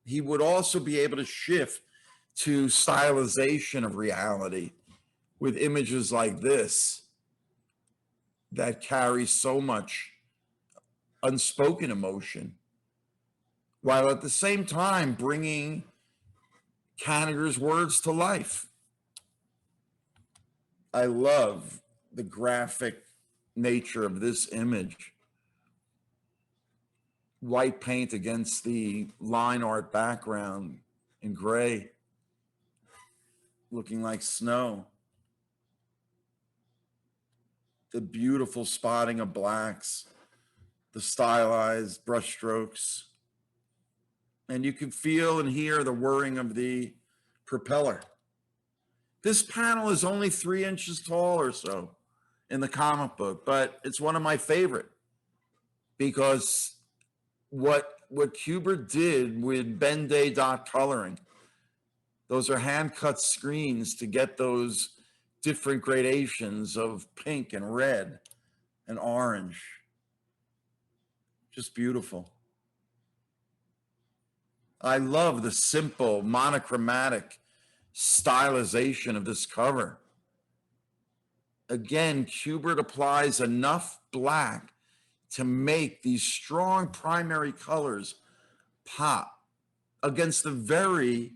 he would also be able to shift to stylization of reality with images like this that carry so much unspoken emotion, while at the same time bringing Kanigher's words to life. I love the graphic nature of this image. White paint against the line art background in gray, looking like snow. The beautiful spotting of blacks, the stylized brushstrokes, and you can feel and hear the whirring of the propeller. This panel is only 3 inches tall or so in the comic book, but it's one of my favorite, because what Kubert did with Ben Day dot coloring, those are hand cut screens to get those different gradations of pink and red and orange. Just beautiful. I love the simple monochromatic stylization of this cover. Again, Kubert applies enough black to make these strong primary colors pop against the very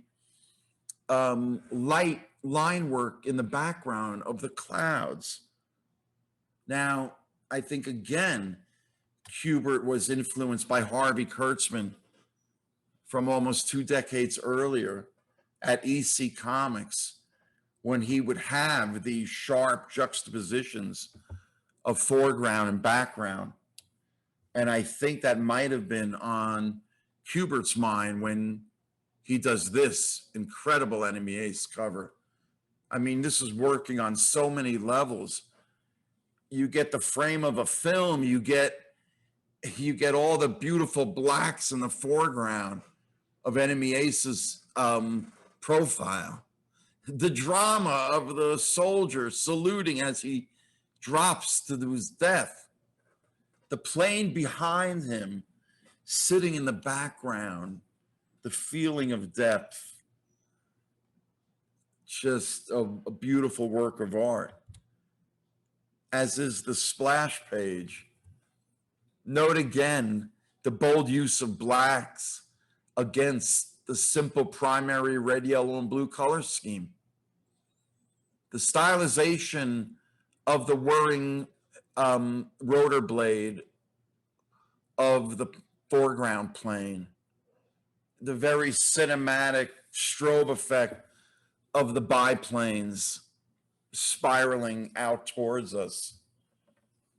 light line work in the background of the clouds. Now, I think, again, Kubert was influenced by Harvey Kurtzman from almost 2 decades earlier at EC Comics, when he would have these sharp juxtapositions of foreground and background. And I think that might have been on Kubert's mind when he does this incredible Enemy Ace cover. I mean, this is working on so many levels. you get the frame of a film, you get all the beautiful blacks in the foreground of Enemy Ace's profile. The drama of the soldier saluting as he drops to his death. The plane behind him, sitting in the background, the feeling of depth. Just a beautiful work of art. As is the splash page. Note again the bold use of blacks against the simple primary red, yellow, and blue color scheme. The stylization of the whirring rotor blade of the foreground plane. The very cinematic strobe effect of the biplanes spiraling out towards us.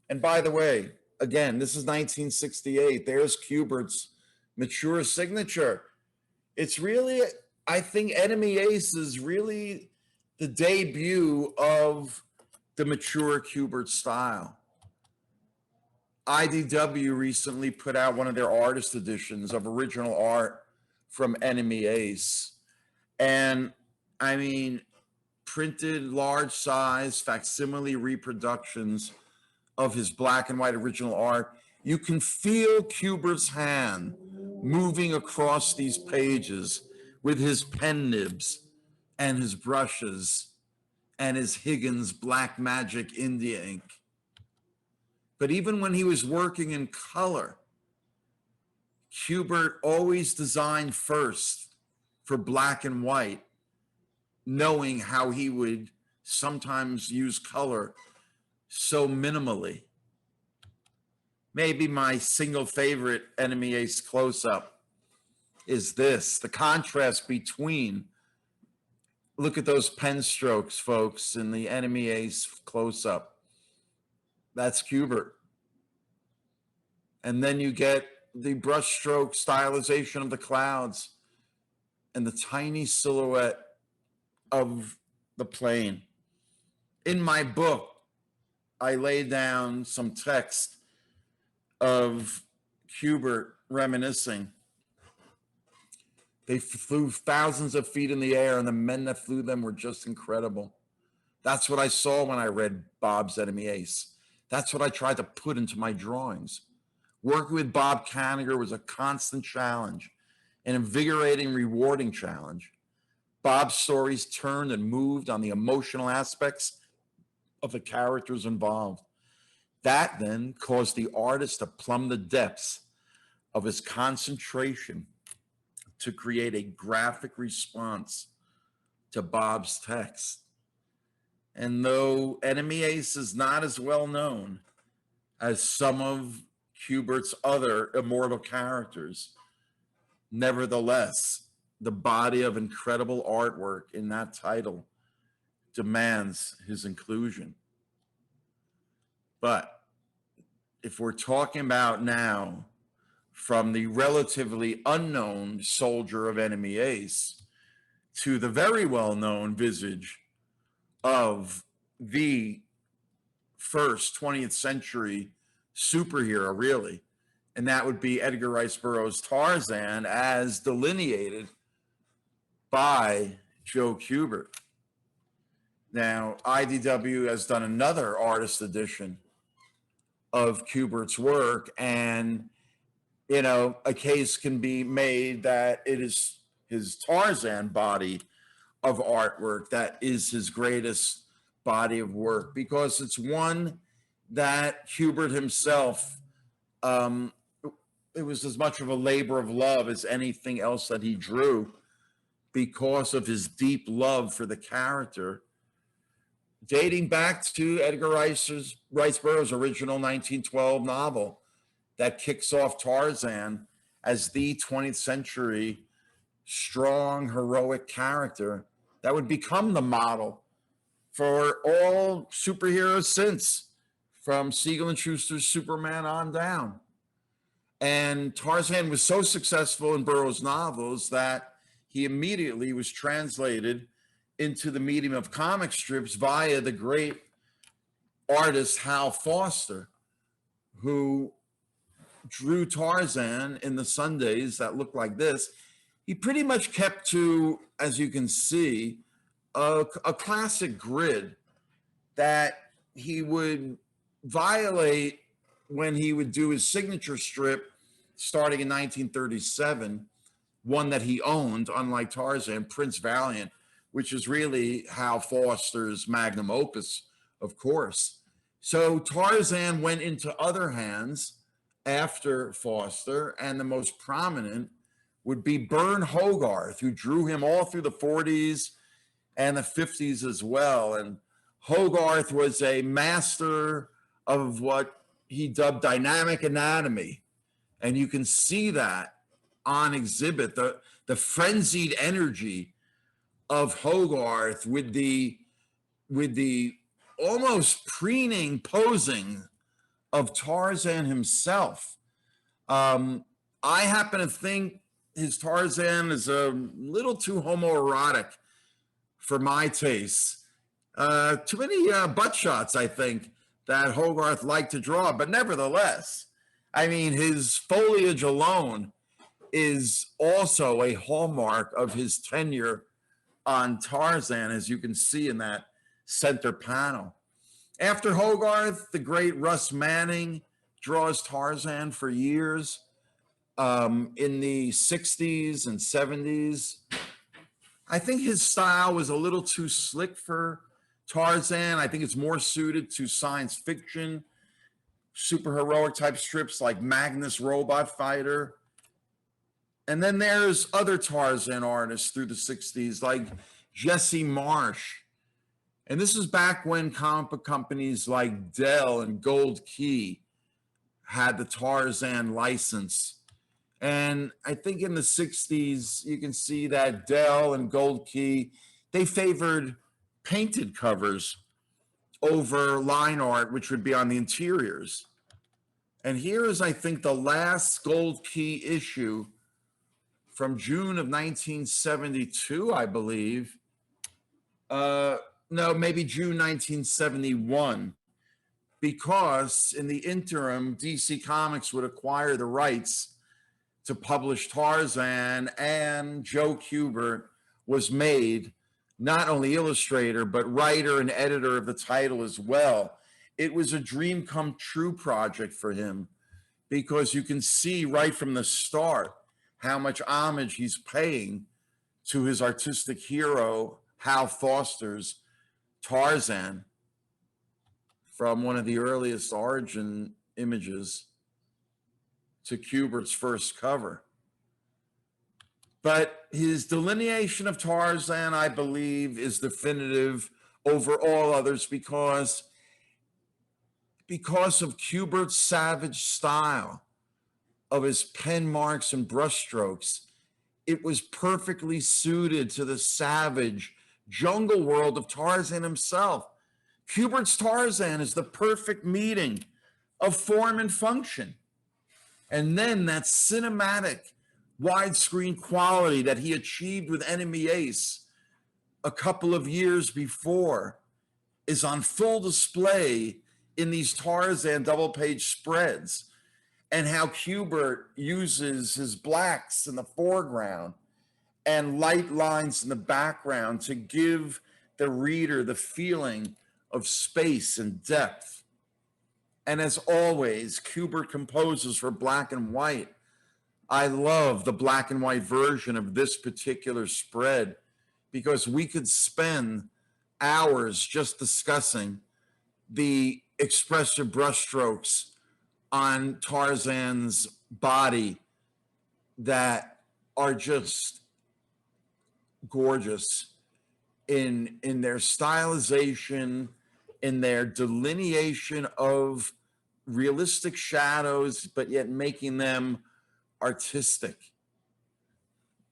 And by the way, again, this is 1968. There's Kubert's mature signature. It's really, I think Enemy Ace is really the debut of the mature Kubert style. IDW recently put out one of their artist editions of original art from Enemy Ace. And I mean, printed large size facsimile reproductions of his black and white original art. You can feel Kubert's hand moving across these pages with his pen nibs and his brushes and his Higgins Black Magic India ink. But even when he was working in color, Kubert always designed first for black and white, knowing how he would sometimes use color so minimally. Maybe my single favorite Enemy Ace close-up is this, the contrast between, look at those pen strokes, folks, in the Enemy Ace close-up. That's Kubert. And then you get the brushstroke stylization of the clouds and the tiny silhouette of the plane. In my book, I lay down some text of Kubert reminiscing. They flew thousands of feet in the air, and the men that flew them were just incredible. That's what I saw when I read Bob's Enemy Ace. That's what I tried to put into my drawings. Working with Bob Kanigher was a constant challenge, an invigorating, rewarding challenge. Bob's stories turned and moved on the emotional aspects of the characters involved. That then caused the artist to plumb the depths of his concentration to create a graphic response to Bob's text. And though Enemy Ace is not as well known as some of Kubert's other immortal characters, nevertheless, the body of incredible artwork in that title demands his inclusion. But if we're talking about now from the relatively unknown soldier of Enemy Ace to the very well-known visage of the first 20th century superhero, really, and that would be Edgar Rice Burroughs' Tarzan, as delineated by Joe Kubert. Now, IDW has done another artist edition of Kubert's work, and, you know, a case can be made that it is his Tarzan body of artwork that is his greatest body of work, because it's one that Kubert himself, it was as much of a labor of love as anything else that he drew, because of his deep love for the character, dating back to Edgar Rice Burroughs' original 1912 novel that kicks off Tarzan as the 20th century strong, heroic character that would become the model for all superheroes since, from Siegel and Schuster's Superman on down. And Tarzan was so successful in Burroughs' novels that he immediately was translated into the medium of comic strips via the great artist Hal Foster, who drew Tarzan in the Sundays that looked like this. He pretty much kept to, as you can see, a classic grid that he would violate when he would do his signature strip starting in 1937, one that he owned, unlike Tarzan, Prince Valiant, which is really Hal Foster's magnum opus, of course. So Tarzan went into other hands after Foster, and the most prominent would be Bern Hogarth, who drew him all through the 40s and the 50s as well. And Hogarth was a master of what he dubbed dynamic anatomy. And you can see that on exhibit, the frenzied energy of Hogarth with the almost preening posing of Tarzan himself. I happen to think his Tarzan is a little too homoerotic for my taste. Too many butt shots, I think, that Hogarth liked to draw, but nevertheless, I mean, his foliage alone is also a hallmark of his tenure on Tarzan, as you can see in that center panel. After Hogarth, the great Russ Manning draws Tarzan for years in the 60s and 70s. I think his style was a little too slick for Tarzan. I think it's more suited to science fiction, superheroic type strips like Magnus Robot Fighter. And then there's other Tarzan artists through the 60s like Jesse Marsh. And this is back when comic book companies like Dell and Gold Key had the Tarzan license. And I think in the 60s, you can see that Dell and Gold Key, they favored painted covers over line art, which would be on the interiors. And here is, I think, the last Gold Key issue from June of 1972, I believe. No, maybe June 1971, because in the interim, DC Comics would acquire the rights to publish Tarzan, and Joe Kubert was made not only illustrator, but writer and editor of the title as well. It was a dream come true project for him, because you can see right from the start how much homage he's paying to his artistic hero, Hal Foster's Tarzan, from one of the earliest origin images to Kubert's first cover. But his delineation of Tarzan, I believe, is definitive over all others because of Kubert's savage style, of his pen marks and brushstrokes. It was perfectly suited to the savage jungle world of Tarzan himself. Kubert's Tarzan is the perfect meeting of form and function. And then that cinematic widescreen quality that he achieved with Enemy Ace a couple of years before is on full display in these Tarzan double-page spreads, and how Kubert uses his blacks in the foreground and light lines in the background to give the reader the feeling of space and depth. And as always, Kubert composes for black and white. I love the black and white version of this particular spread because we could spend hours just discussing the expressive brushstrokes on Tarzan's body that are just gorgeous in their stylization, in their delineation of realistic shadows, but yet making them artistic.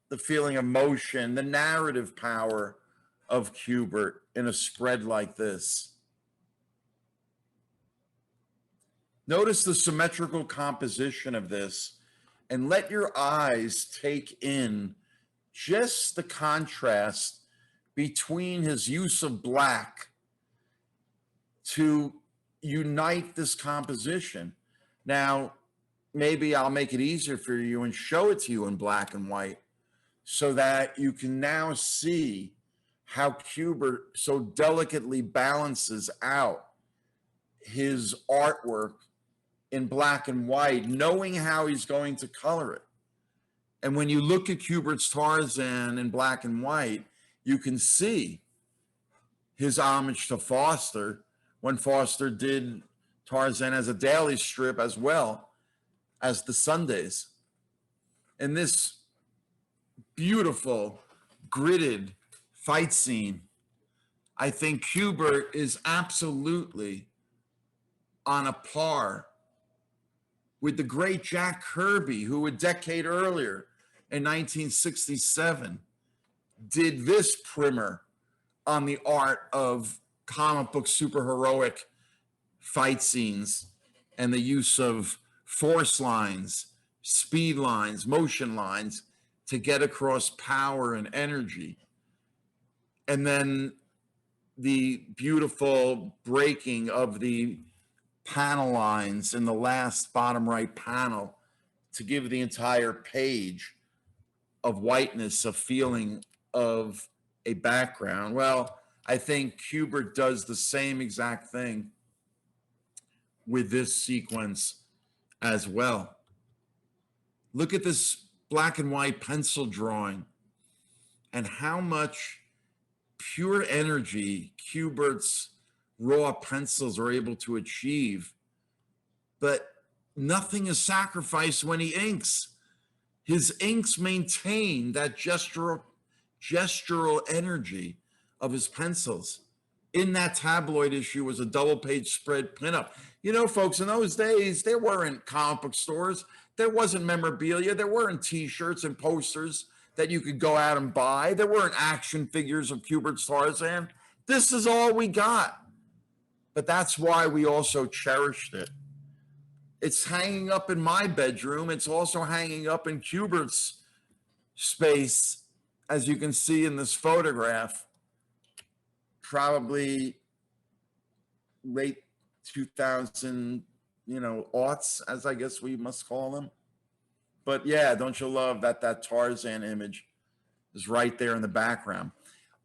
The feeling of motion, the narrative power of Kubert in a spread like this. Notice the symmetrical composition of this and let your eyes take in just the contrast between his use of black to unite this composition. Now, maybe I'll make it easier for you and show it to you in black and white so that you can now see how Kubert so delicately balances out his artwork in black and white, knowing how he's going to color it. And when you look at Kubert's Tarzan in black and white, you can see his homage to Foster when Foster did Tarzan as a daily strip as well as the Sundays. And this beautiful, gridded fight scene, I think Kubert is absolutely on a par with the great Jack Kirby, who a decade earlier in 1967 did this primer on the art of comic book superheroic fight scenes and the use of force lines, speed lines, motion lines to get across power and energy. And then the beautiful breaking of the panel lines in the last bottom right panel to give the entire page of whiteness, a feeling of a background. Well, I think Kubert does the same exact thing with this sequence as well. Look at this black and white pencil drawing and how much pure energy Kubert's raw pencils are able to achieve. But nothing is sacrificed when he inks. His inks maintain that gestural energy of his pencils. In that tabloid issue was a double-page spread pinup. You know, folks, in those days, there weren't comic book stores. There wasn't memorabilia. There weren't T-shirts and posters that you could go out and buy. There weren't action figures of Kubert's Tarzan. This is all we got. But that's why we also cherished it. It's hanging up in my bedroom. It's also hanging up in Kubert's space, as you can see in this photograph. Probably late 2000, aughts, as I guess we must call them. But yeah, don't you love that Tarzan image is right there in the background?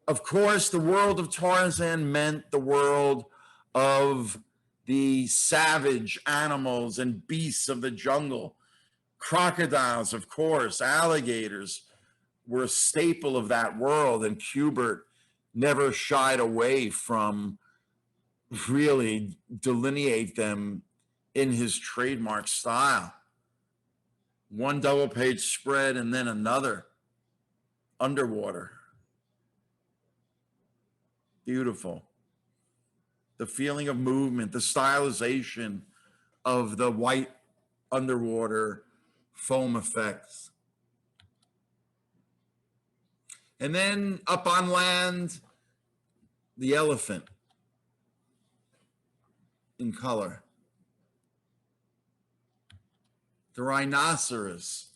Of course, the world of Tarzan meant the world of the savage animals and beasts of the jungle. Crocodiles, of course, alligators were a staple of that world, and Kubert never shied away from really delineate them in his trademark style. One double-page spread and then another underwater. Beautiful. The feeling of movement, the stylization of the white underwater foam effects. And then up on land, the elephant in color. The rhinoceros.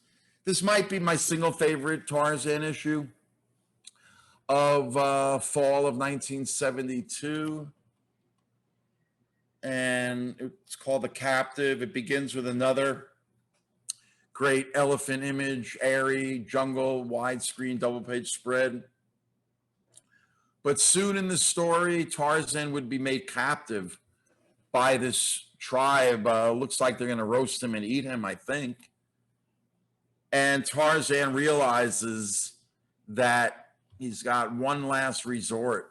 This might be my single favorite Tarzan issue of fall of 1972. And it's called The Captive. It begins with another great elephant image, airy, jungle, widescreen, double-page spread. But soon in the story, Tarzan would be made captive by this tribe. Looks like they're going to roast him and eat him, I think. And Tarzan realizes that he's got one last resort.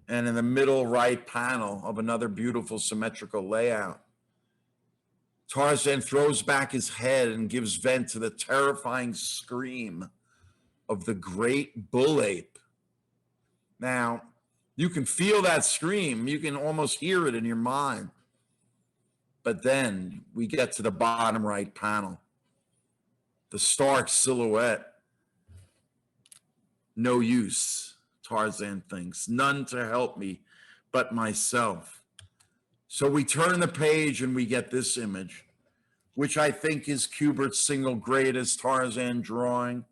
And in the middle right panel of another beautiful symmetrical layout, Tarzan throws back his head and gives vent to the terrifying scream of the great bull ape. Now, you can feel that scream. You can almost hear it in your mind. But then we get to the bottom right panel. The stark silhouette. No use, Tarzan thinks. None to help me but myself. So we turn the page and we get this image, which I think is Kubert's single greatest Tarzan drawing.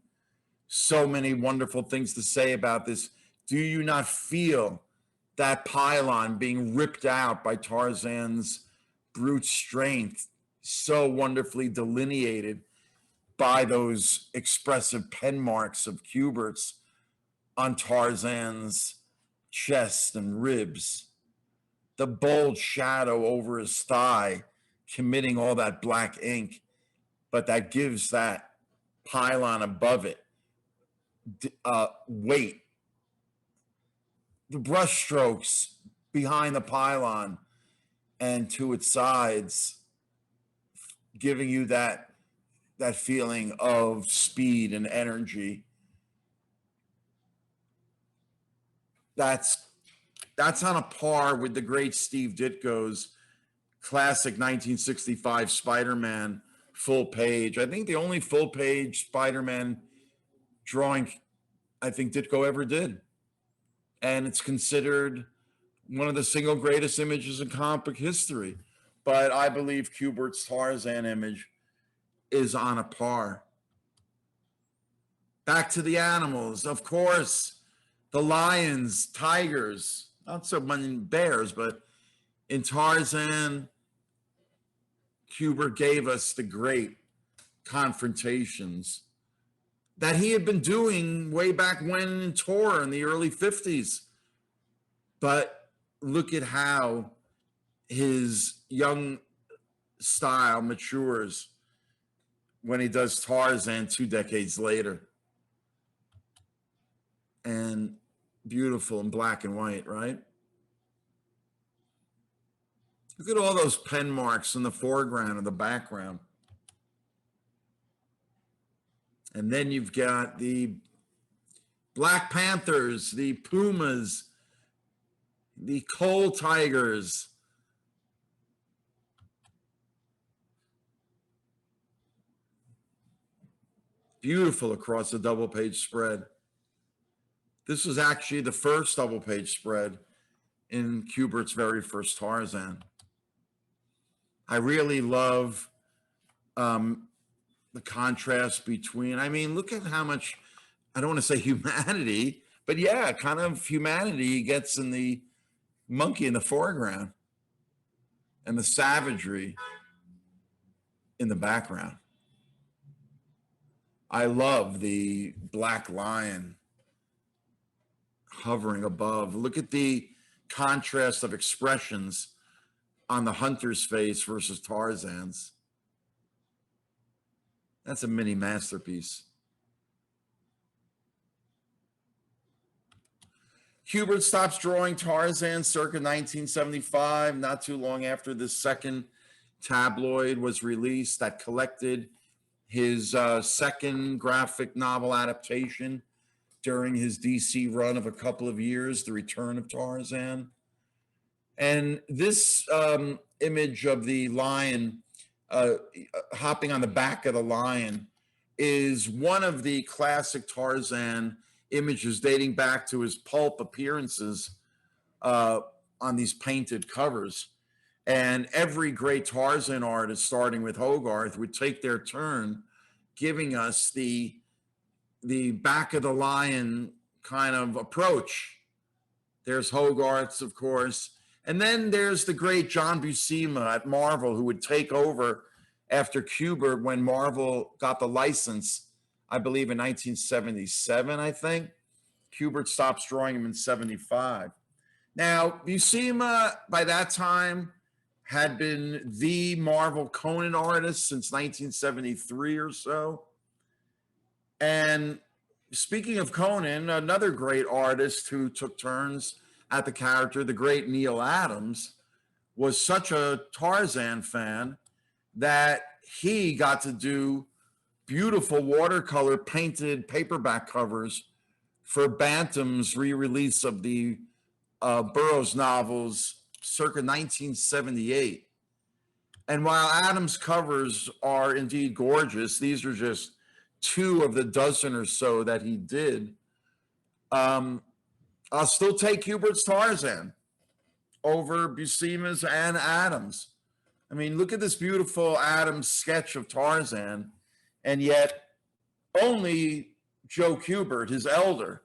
So many wonderful things to say about this. Do you not feel that pylon being ripped out by Tarzan's brute strength, so wonderfully delineated by those expressive pen marks of Kubert's on Tarzan's chest and ribs, the bold shadow over his thigh committing all that black ink, but that gives that pylon above it weight. The brush strokes behind the pylon and to its sides, giving you that feeling of speed and energy. That's on a par with the great Steve Ditko's classic 1965 Spider-Man full page. I think the only full page Spider-Man drawing I think Ditko ever did. And it's considered one of the single greatest images in comic book history. But I believe Kubert's Tarzan image is on a par. Back to the animals, of course, the lions, tigers, not so many bears, but in Tarzan, Kubert gave us the great confrontations that he had been doing way back when in Tor in the early 50s. But look at how his young style matures when he does Tarzan 2 decades later. And beautiful in black and white, right? Look at all those pen marks in the foreground and the background. And then you've got the Black Panthers, the Pumas, the Coal Tigers. Beautiful across the double page spread. This was actually the first double page spread in Kubert's very first Tarzan. I really love the contrast between, I mean, look at how much, I don't want to say humanity, but yeah, kind of humanity gets in the monkey in the foreground and the savagery in the background. I love the black lion hovering above. Look at the contrast of expressions on the hunter's face versus Tarzan's. That's a mini masterpiece. Kubert stops drawing Tarzan circa 1975, not too long after the second tabloid was released that collected his second graphic novel adaptation during his DC run of a couple of years, The Return of Tarzan. And this image of the lion hopping on the back of the lion is one of the classic Tarzan images dating back to his pulp appearances on these painted covers. And every great Tarzan artist, starting with Hogarth, would take their turn giving us the back of the lion kind of approach. There's Hogarth's, of course. And then there's the great John Buscema at Marvel, who would take over after Kubert when Marvel got the license, I believe in 1977, I think. Kubert stops drawing him in 75. Now, Buscema, by that time, had been the Marvel Conan artist since 1973 or so. And speaking of Conan, another great artist who took turns at the character, the great Neil Adams, was such a Tarzan fan that he got to do beautiful watercolor painted paperback covers for Bantam's re-release of the Burroughs novels circa 1978. And while Adams' covers are indeed gorgeous, these are just two of the dozen or so that he did. I'll still take Kubert's Tarzan over Buscema's and Adams. I mean, look at this beautiful Adams sketch of Tarzan, and yet only Joe Kubert, his elder,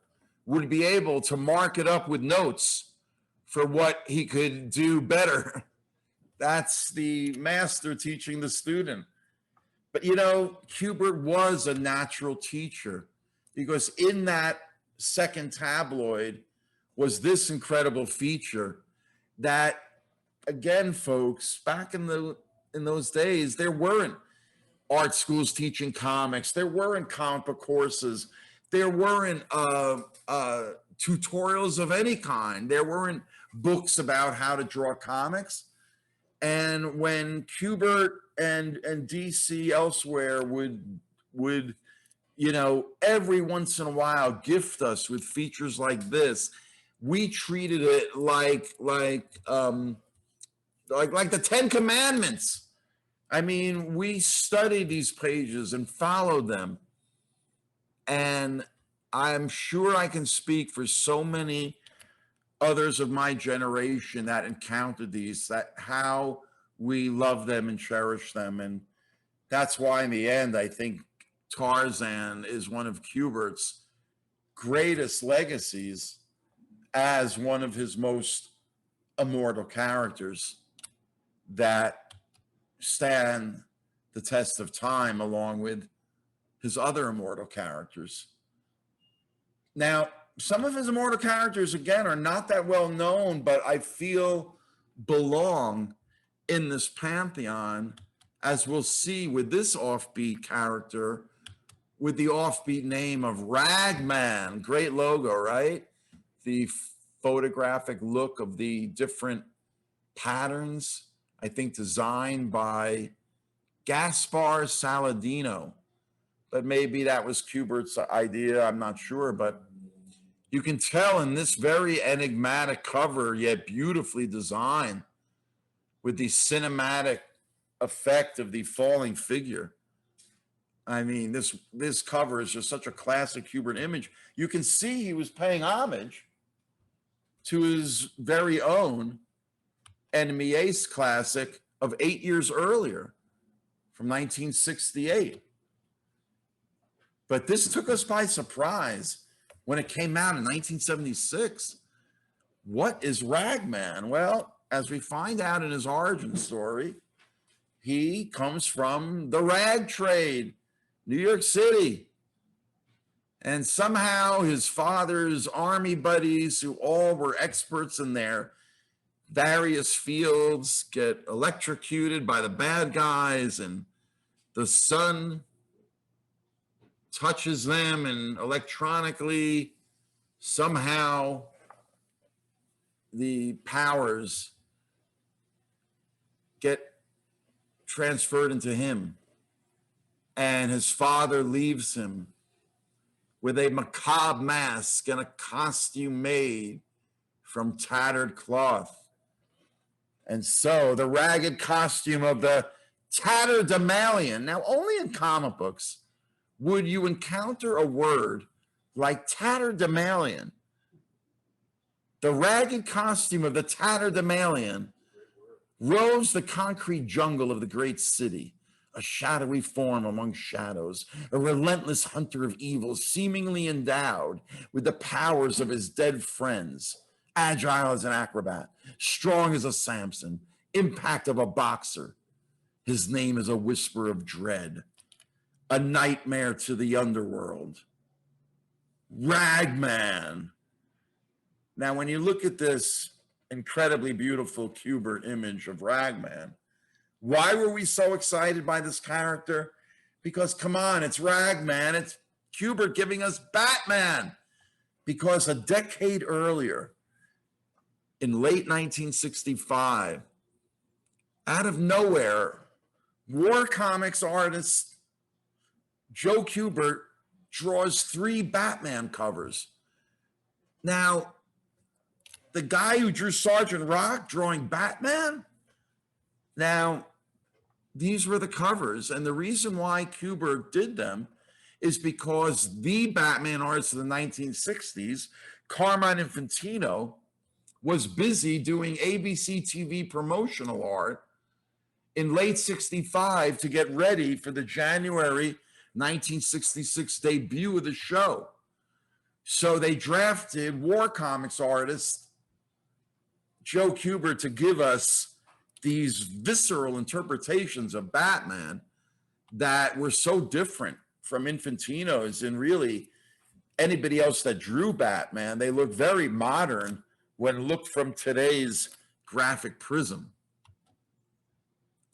would be able to mark it up with notes for what he could do better. That's the master teaching the student. But you know, Kubert was a natural teacher, because in that second tabloid was this incredible feature that, again, folks, back in those days, there weren't art schools teaching comics, there weren't comic book courses, there weren't tutorials of any kind, there weren't books about how to draw comics. And when Kubert and DC elsewhere would you know, every once in a while gift us with features like this, we treated it like the Ten Commandments. I mean, we studied these pages and followed them. And I'm sure I can speak for so many others of my generation that encountered these, that how we love them and cherish them. And that's why in the end, I think Tarzan is one of Kubert's greatest legacies as one of his most immortal characters that stand the test of time along with his other immortal characters. Now, some of his immortal characters, again, are not that well known, but I feel belong in this pantheon, as we'll see with this offbeat character with the offbeat name of Ragman. Great logo, right? The photographic look of the different patterns, I think designed by Gaspar Saladino, but maybe that was Kubert's idea, I'm not sure. But you can tell in this very enigmatic cover, yet beautifully designed, with the cinematic effect of the falling figure. I mean, this cover is just such a classic Kubert image. You can see he was paying homage to his very own Enemy Ace classic of 8 years earlier, from 1968. But this took us by surprise when it came out in 1976. What is Ragman? Well, as we find out in his origin story, he comes from the rag trade, New York City. And somehow his father's army buddies, who all were experts in their various fields, get electrocuted by the bad guys, and the sun touches them, and electronically, somehow the powers get transferred into him. And his father leaves him with a macabre mask and a costume made from tattered cloth. And so the ragged costume of the tatterdemalion. Now, only in comic books would you encounter a word like tatterdemalion. The ragged costume of the tatterdemalion roves the concrete jungle of the great city, a shadowy form among shadows, a relentless hunter of evil, seemingly endowed with the powers of his dead friends, agile as an acrobat, strong as a Samson, impact of a boxer. His name is a whisper of dread, a nightmare to the underworld. Ragman. Now, when you look at this incredibly beautiful Kubert image of Ragman, why were we so excited by this character? Because, come on, it's Ragman. It's Kubert giving us Batman. Because a decade earlier, in late 1965, out of nowhere, war comics artist Joe Kubert draws 3 Batman covers. Now, the guy who drew Sergeant Rock drawing Batman? Now, these were the covers. And the reason why Kubert did them is because the Batman artist of the 1960s, Carmine Infantino, was busy doing ABC TV promotional art in late 65 to get ready for the January 1966 debut of the show. So they drafted war comics artist Joe Kubert to give us these visceral interpretations of Batman that were so different from Infantino's and really anybody else that drew Batman. They look very modern when looked from today's graphic prism.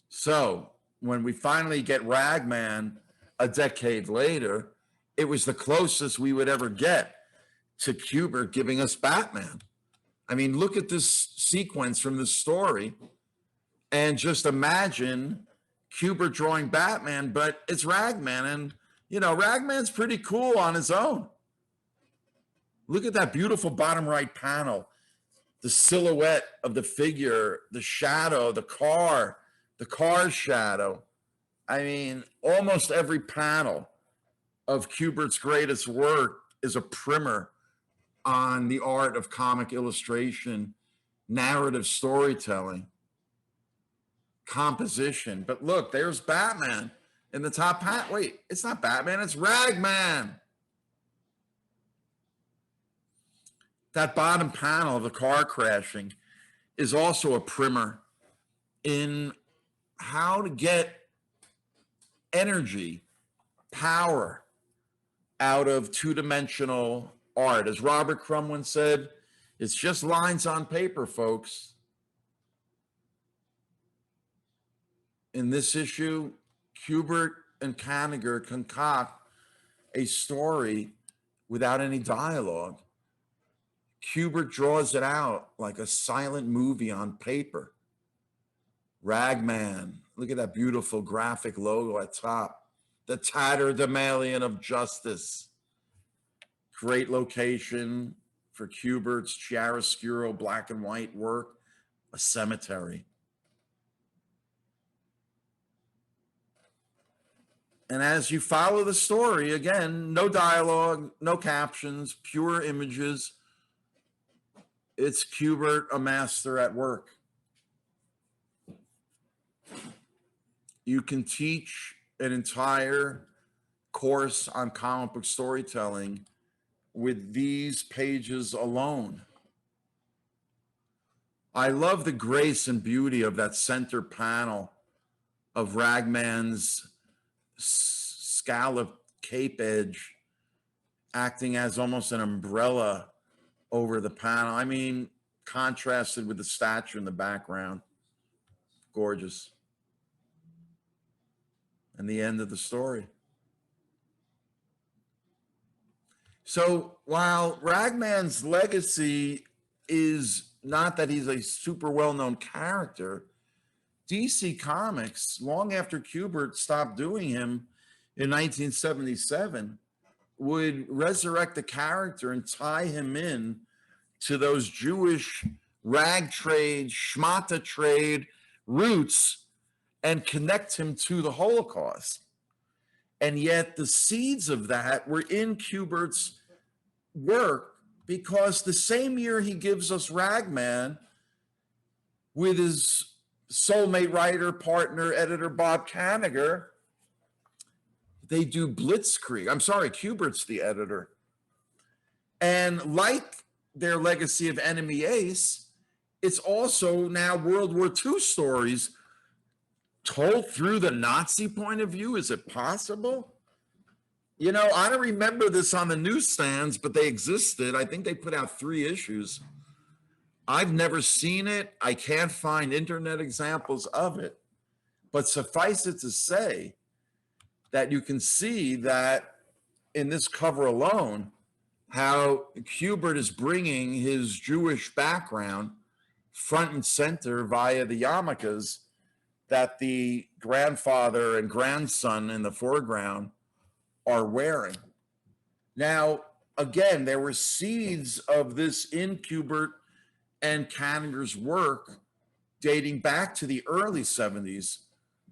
So when we finally get Ragman a decade later, it was the closest we would ever get to Kubert giving us Batman. I mean, look at this sequence from the story and just imagine Kubert drawing Batman, but it's Ragman. And, you know, Ragman's pretty cool on his own. Look at that beautiful bottom right panel, the silhouette of the figure, the shadow, the car's shadow. I mean, almost every panel of Kubert's greatest work is a primer on the art of comic illustration, narrative storytelling, composition. But look, there's Batman in the top hat. Wait, it's not Batman, it's Ragman. That bottom panel of the car crashing is also a primer in how to get energy, power out of two-dimensional art. As Robert Crumb once said, it's just lines on paper, folks. In this issue, Kubert and Kanigher concoct a story without any dialogue. Kubert draws it out like a silent movie on paper. Ragman, look at that beautiful graphic logo at top. The tatterdemalion of justice. Great location for Kubert's chiaroscuro black and white work, a cemetery. And as you follow the story, again, no dialogue, no captions, pure images. It's Kubert, a master at work. You can teach an entire course on comic book storytelling with these pages alone. I love the grace and beauty of that center panel of Ragman's scalloped cape edge acting as almost an umbrella over the panel. I mean, contrasted with the statue in the background. Gorgeous. And the end of the story. So while Ragman's legacy is not that he's a super well-known character, DC Comics, long after Kubert stopped doing him in 1977, would resurrect the character and tie him in to those Jewish rag trade, schmata trade roots and connect him to the Holocaust. And yet the seeds of that were in Kubert's work, because the same year he gives us Ragman with his soulmate writer, partner, editor, Bob Kanigher, they do Blitzkrieg. I'm sorry, Kubert's the editor. And like their legacy of Enemy Ace, it's also now World War II stories told through the Nazi point of view. Is it possible? You know, I don't remember this on the newsstands, but they existed. I think they put out 3 issues. I've never seen it. I can't find internet examples of it. But suffice it to say that you can see that in this cover alone, how Kubert is bringing his Jewish background front and center via the yarmulkes that the grandfather and grandson in the foreground are wearing. Now, again, there were seeds of this in Kubert and Kanigher's work dating back to the early 70s.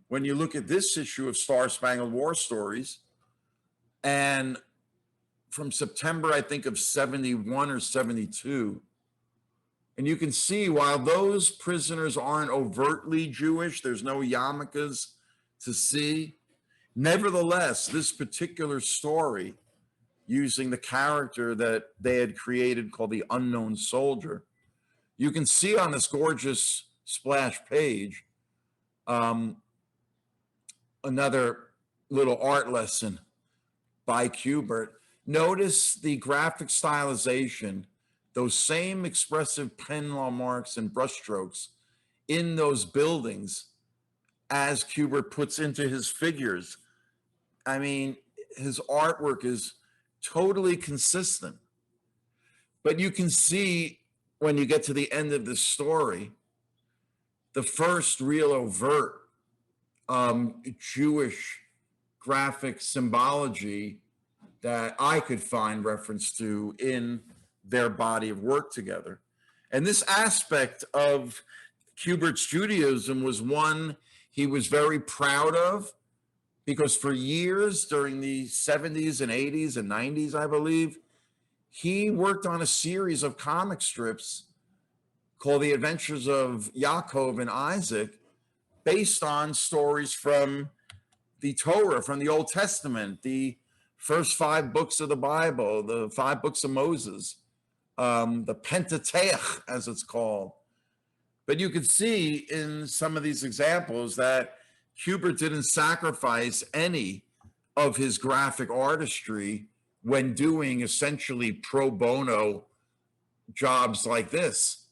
When you look at this issue of Star Spangled War Stories, and from September, I think, of 71 or 72, and you can see while those prisoners aren't overtly Jewish, there's no yarmulkes to see. Nevertheless, this particular story, using the character that they had created called the Unknown Soldier, You can see on this gorgeous splash page another little art lesson by Kubert. Notice the graphic stylization, those same expressive pen marks and brushstrokes in those buildings as Kubert puts into his figures. I mean, his artwork is totally consistent. But you can see when you get to the end of the story, the first real overt Jewish graphic symbology that I could find reference to in their body of work together. And this aspect of Kubert's Judaism was one he was very proud of, because for years during the 70s and 80s and 90s, I believe, he worked on a series of comic strips called The Adventures of Yaakov and Isaac, based on stories from the Torah, from the Old Testament, the first 5 books of the Bible, the 5 books of Moses, the Pentateuch, as it's called. But you could see in some of these examples that Kubert didn't sacrifice any of his graphic artistry when doing essentially pro bono jobs like this.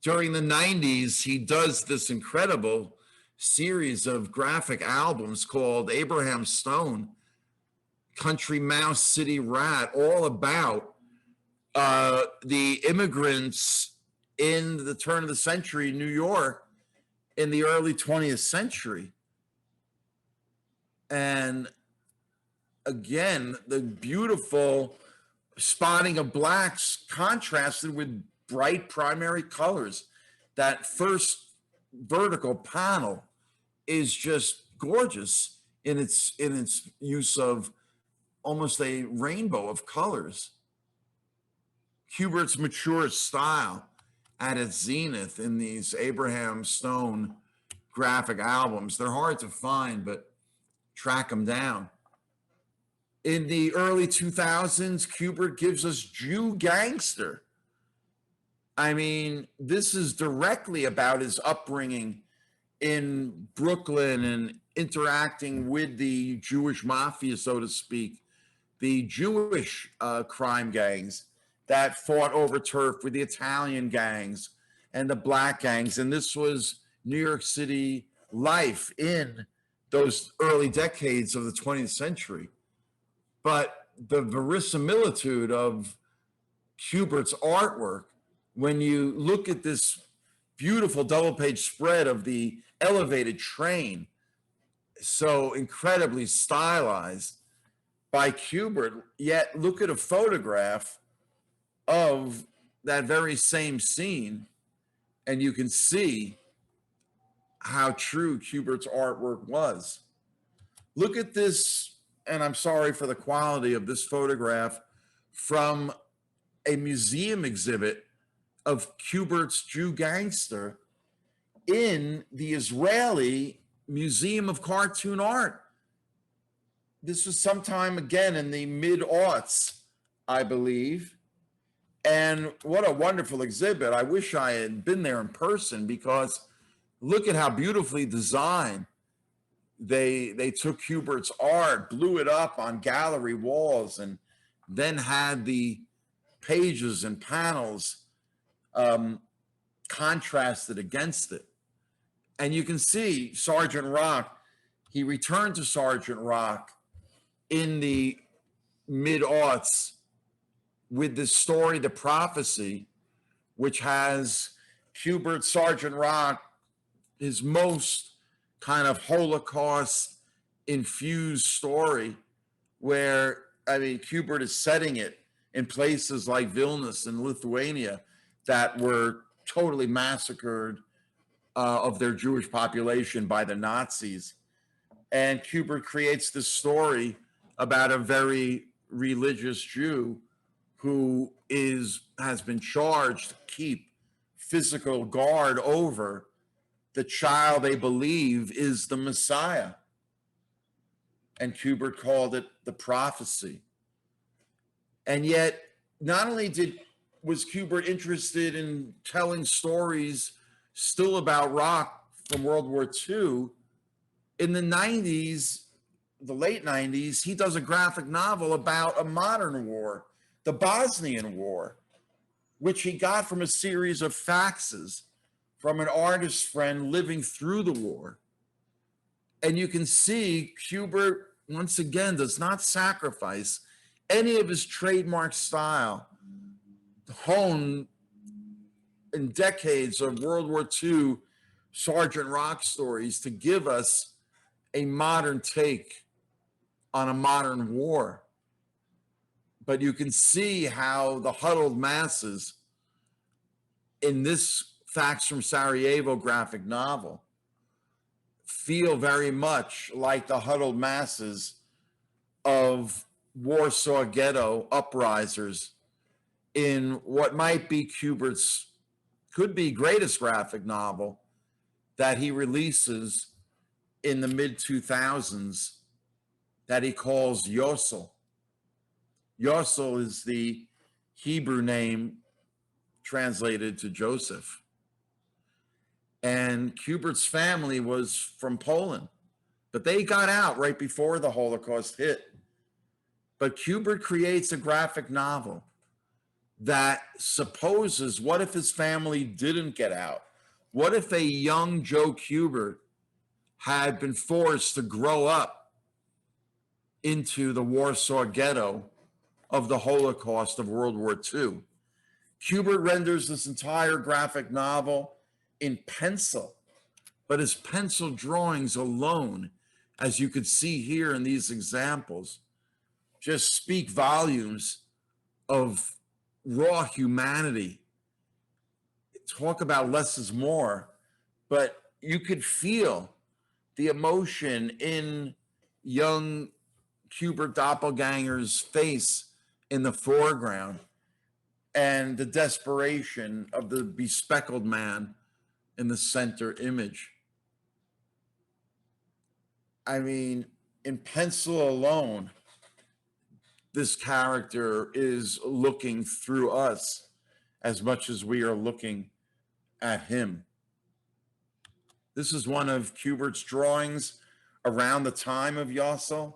During the 90s, he does this incredible series of graphic albums called Abraham Stone, Country Mouse, City Rat, all about the immigrants in the turn of the century New York in the early 20th century. And again, the beautiful spotting of blacks contrasted with bright primary colors. That first vertical panel is just gorgeous in its use of almost a rainbow of colors. Kubert's mature style at its zenith in these Abraham Stone graphic albums. They're hard to find, but track them down. In the early 2000s, Kubert gives us Jew Gangster. I mean, this is directly about his upbringing in Brooklyn and interacting with the Jewish mafia, so to speak, the Jewish crime gangs that fought over turf with the Italian gangs and the black gangs. And this was New York City life in those early decades of the 20th century. But the verisimilitude of Kubert's artwork, when you look at this beautiful double-page spread of the elevated train, so incredibly stylized by Kubert, yet look at a photograph of that very same scene, and you can see how true Kubert's artwork was. Look at this, and I'm sorry for the quality of this photograph, from a museum exhibit of Kubert's Jew Gangster in the Israeli Museum of Cartoon Art. This was sometime again in the mid-aughts, I believe. And what a wonderful exhibit. I wish I had been there in person, because look at how beautifully designed they took Kubert's art, blew it up on gallery walls, and then had the pages and panels contrasted against it. And you can see Sergeant Rock, he returned to Sergeant Rock in the mid-aughts with this story, The Prophecy, which has Kubert, Sergeant Rock, his most kind of Holocaust-infused story, where, I mean, Kubert is setting it in places like Vilnius in Lithuania that were totally massacred of their Jewish population by the Nazis. And Kubert creates this story about a very religious Jew who has been charged to keep physical guard over the child they believe is the Messiah. And Kubert called it The Prophecy. And yet, not only did was Kubert interested in telling stories still about rock from World War II. In the 90s, the late 90s, he does a graphic novel about a modern war, the Bosnian War, which he got from a series of faxes from an artist friend living through the war. And you can see Kubert, once again, does not sacrifice any of his trademark style, honed in decades of World War II Sergeant Rock stories to give us a modern take on a modern war. But you can see how the huddled masses in this Facts from Sarajevo graphic novel feel very much like the huddled masses of Warsaw Ghetto uprisers in what might be Kubert's, could be greatest graphic novel that he releases in the mid-2000s that he calls Yosel. Yosel is the Hebrew name translated to Joseph. And Kubert's family was from Poland, but they got out right before the Holocaust hit. But Kubert creates a graphic novel that supposes, what if his family didn't get out? What if a young Joe Kubert had been forced to grow up into the Warsaw Ghetto of the Holocaust of World War II? Kubert renders this entire graphic novel in pencil, but his pencil drawings alone, as you could see here in these examples, just speak volumes of raw humanity. Talk about less is more, but you could feel the emotion in young Kubert doppelganger's face in the foreground and the desperation of the bespectacled man in the center image. I mean, in pencil alone, this character is looking through us as much as we are looking at him. This is one of Kubert's drawings around the time of Yosel.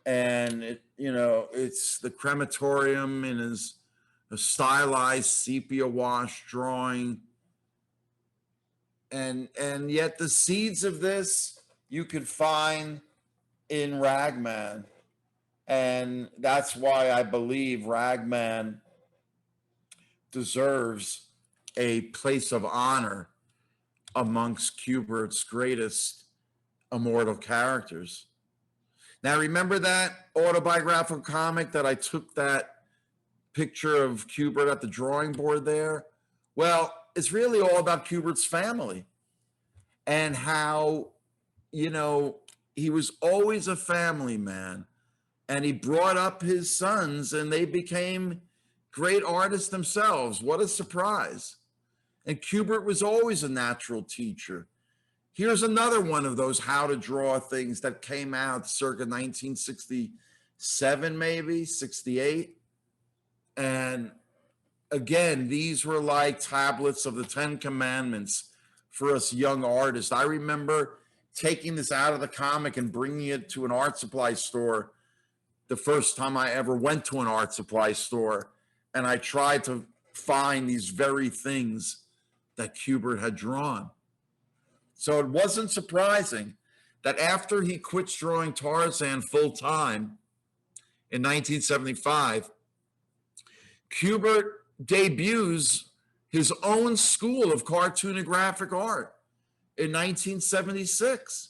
And it's the crematorium in his a stylized sepia wash drawing. And yet the seeds of this you could find in Ragman. And that's why I believe Ragman deserves a place of honor amongst Kubert's greatest immortal characters. Now, remember that autobiographical comic that I took that picture of Kubert at the drawing board there? Well, it's really all about Kubert's family and how, he was always a family man, and he brought up his sons and they became great artists themselves. What a surprise. And Kubert was always a natural teacher. Here's another one of those how to draw things that came out circa 1967, maybe 68. And again, these were like tablets of the 10 Commandments for us young artists. I remember taking this out of the comic and bringing it to an art supply store the first time I ever went to an art supply store. And I tried to find these very things that Kubert had drawn. So it wasn't surprising that after he quits drawing Tarzan full time in 1975, Kubert debuts his own school of cartoon and graphic art in 1976.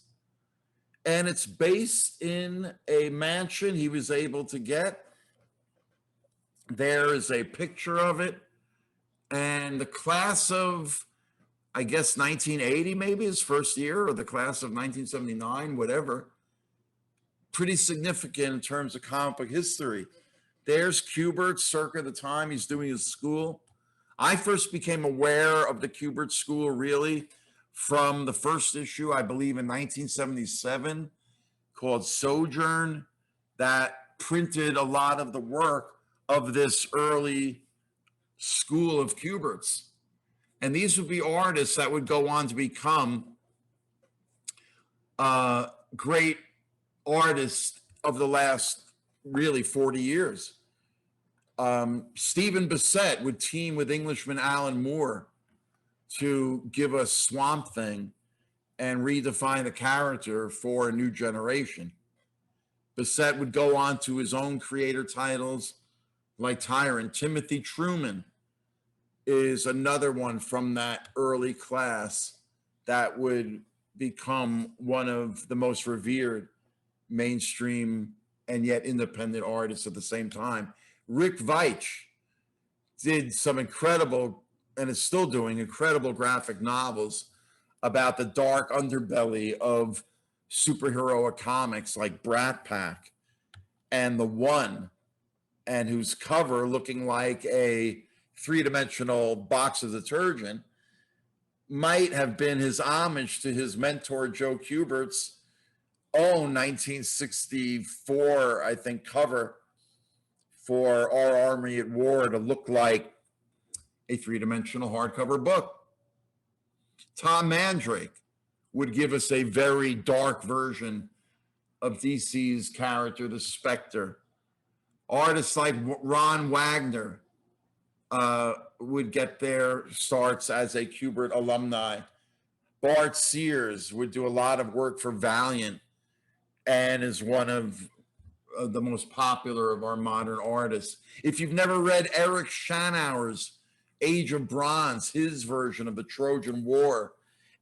And it's based in a mansion he was able to get. There is a picture of it. And the class of, I guess, 1980, maybe his first year, or the class of 1979, whatever, pretty significant in terms of comic book history. There's Kubert, circa the time he's doing his school. I first became aware of the Kubert school really from the first issue, I believe in 1977, called Sojourn, that printed a lot of the work of this early school of Kuberts. And these would be artists that would go on to become great artists of the last really 40 years. Stephen Bissett would team with Englishman Alan Moore to give us Swamp Thing and redefine the character for a new generation. Bissett would go on to his own creator titles like Tyrant. Timothy Truman is another one from that early class that would become one of the most revered mainstream and yet independent artists at the same time. Rick Veich did some incredible, and is still doing incredible graphic novels about the dark underbelly of superheroic comics like Brat Pack and The One, and whose cover, looking like a three-dimensional box of detergent, might have been his homage to his mentor Joe Kubert's own 1964, I think, cover for Our Army at War to look like a three-dimensional hardcover book. Tom Mandrake would give us a very dark version of DC's character, the Spectre. Artists like Ron Wagner would get their starts as a Kubert alumni. Bart Sears would do a lot of work for Valiant and is one of the most popular of our modern artists. If you've never read Eric Schanauer's Age of Bronze, his version of the Trojan War,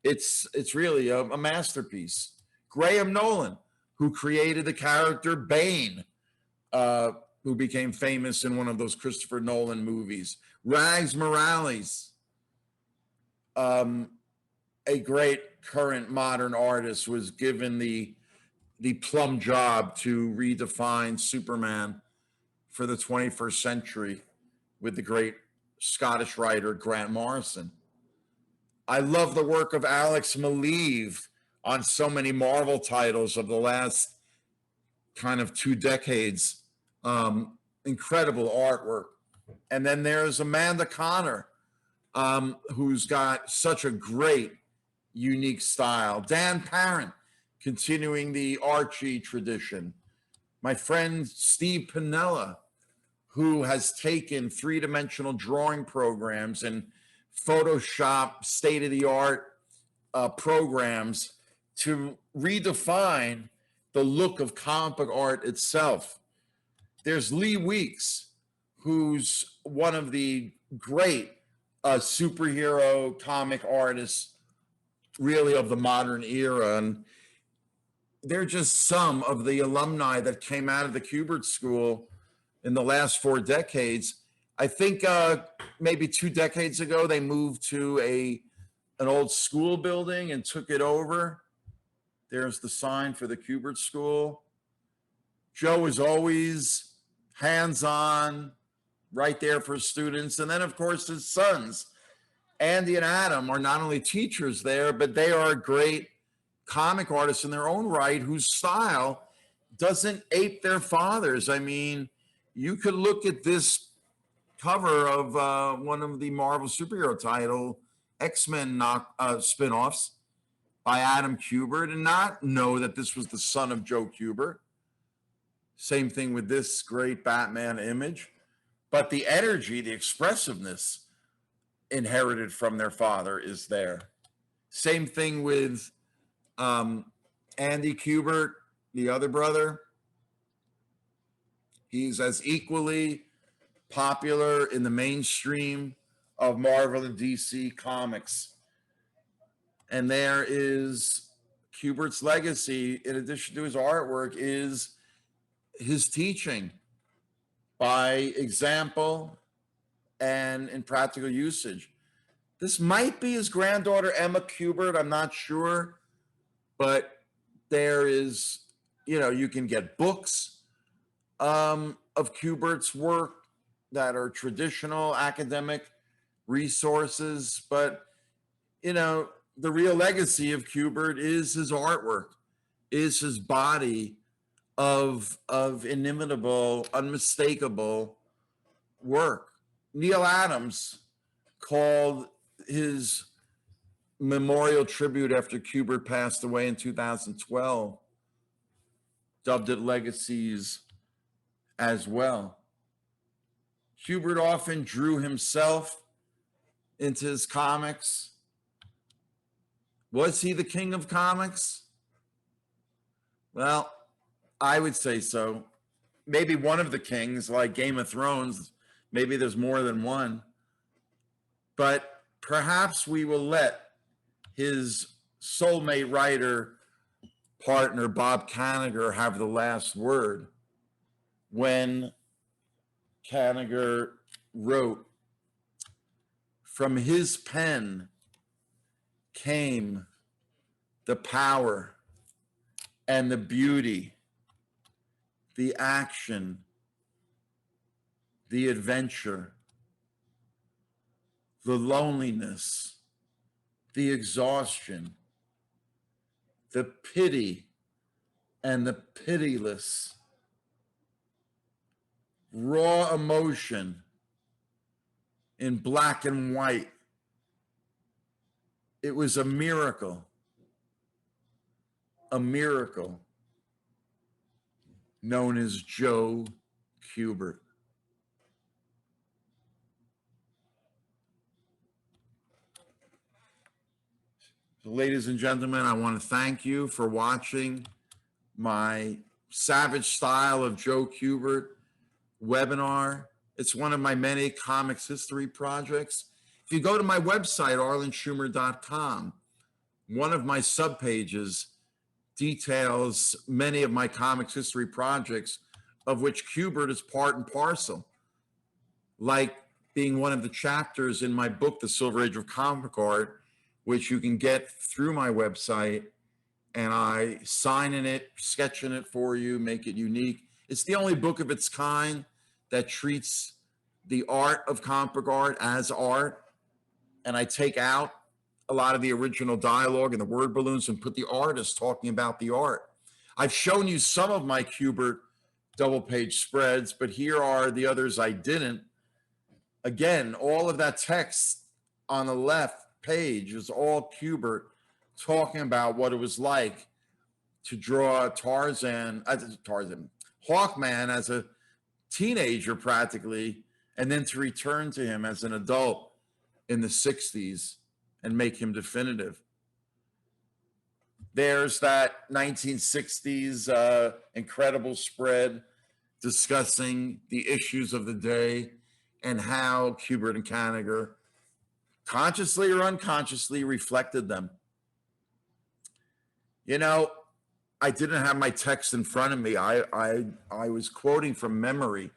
it's really a masterpiece. Graham Nolan, who created the character Bane, who became famous in one of those Christopher Nolan movies. Rags Morales, a great current modern artist, was given the plum job to redefine Superman for the 21st century with the great Scottish writer Grant Morrison. I love the work of Alex Maleev on so many Marvel titles of the last kind of 2 decades. Incredible artwork. And then there's Amanda Connor, who's got such a great, unique style. Dan Parent, continuing the Archie tradition. My friend Steve Piniella, who has taken three-dimensional drawing programs and Photoshop state-of-the-art programs to redefine the look of comic book art itself. There's Lee Weeks, who's one of the great superhero comic artists, really, of the modern era. And they're just some of the alumni that came out of the Kubert School in the last 4 decades. I think maybe 2 decades ago, they moved to an old school building and took it over. There's the sign for the Kubert School. Joe is always hands-on, right there for students. And then, of course, his sons, Andy and Adam, are not only teachers there, but they are great comic artists in their own right, whose style doesn't ape their fathers. I mean, you could look at this cover of one of the Marvel superhero title X-Men spinoffs by Adam Kubert and not know that this was the son of Joe Kubert. Same thing with this great Batman image. But the energy, the expressiveness inherited from their father is there. Same thing with Andy Kubert, the other brother. He's as equally popular in the mainstream of Marvel and DC comics. And there is Kubert's legacy, in addition to his artwork, is his teaching by example and in practical usage. This might be his granddaughter, Emma Kubert, I'm not sure, but there is, you can get books of Kubert's work that are traditional academic resources, but, the real legacy of Kubert is his artwork, is his body of inimitable, unmistakable work. Neil Adams called his memorial tribute after Kubert passed away in 2012, dubbed it Legacies as well. Kubert often drew himself into his comics. Was he the king of comics? Well, I would say so. Maybe one of the kings, like Game of Thrones. Maybe there's more than one. But perhaps we will let his soulmate writer partner, Bob Kanigher, have the last word when Kanigher wrote, "From his pen came the power and the beauty, the action, the adventure, the loneliness, the exhaustion, the pity and the pitiless, raw emotion in black and white. It was a miracle known as Joe Kubert." Ladies and gentlemen, I want to thank you for watching my Savage Style of Joe Kubert webinar. It's one of my many comics history projects. If you go to my website, arlenschumer.com, one of my subpages details many of my comics history projects, of which Kubert is part and parcel, like being one of the chapters in my book, The Silver Age of Comic Art, which you can get through my website, and I sign in it, sketch in it for you, make it unique. It's the only book of its kind that treats the art of comic art as art, and I take out a lot of the original dialogue and the word balloons and put the artist talking about the art. I've shown you some of my Kubert double-page spreads, but here are the others I didn't. Again, all of that text on the left page is all Kubert talking about what it was like to draw Hawkman as a teenager practically, and then to return to him as an adult in the 60s and make him definitive. There's that 1960s incredible spread discussing the issues of the day and how Kubert and Kanigher consciously or unconsciously reflected them. You know, I didn't have my text in front of me. I was quoting from memory,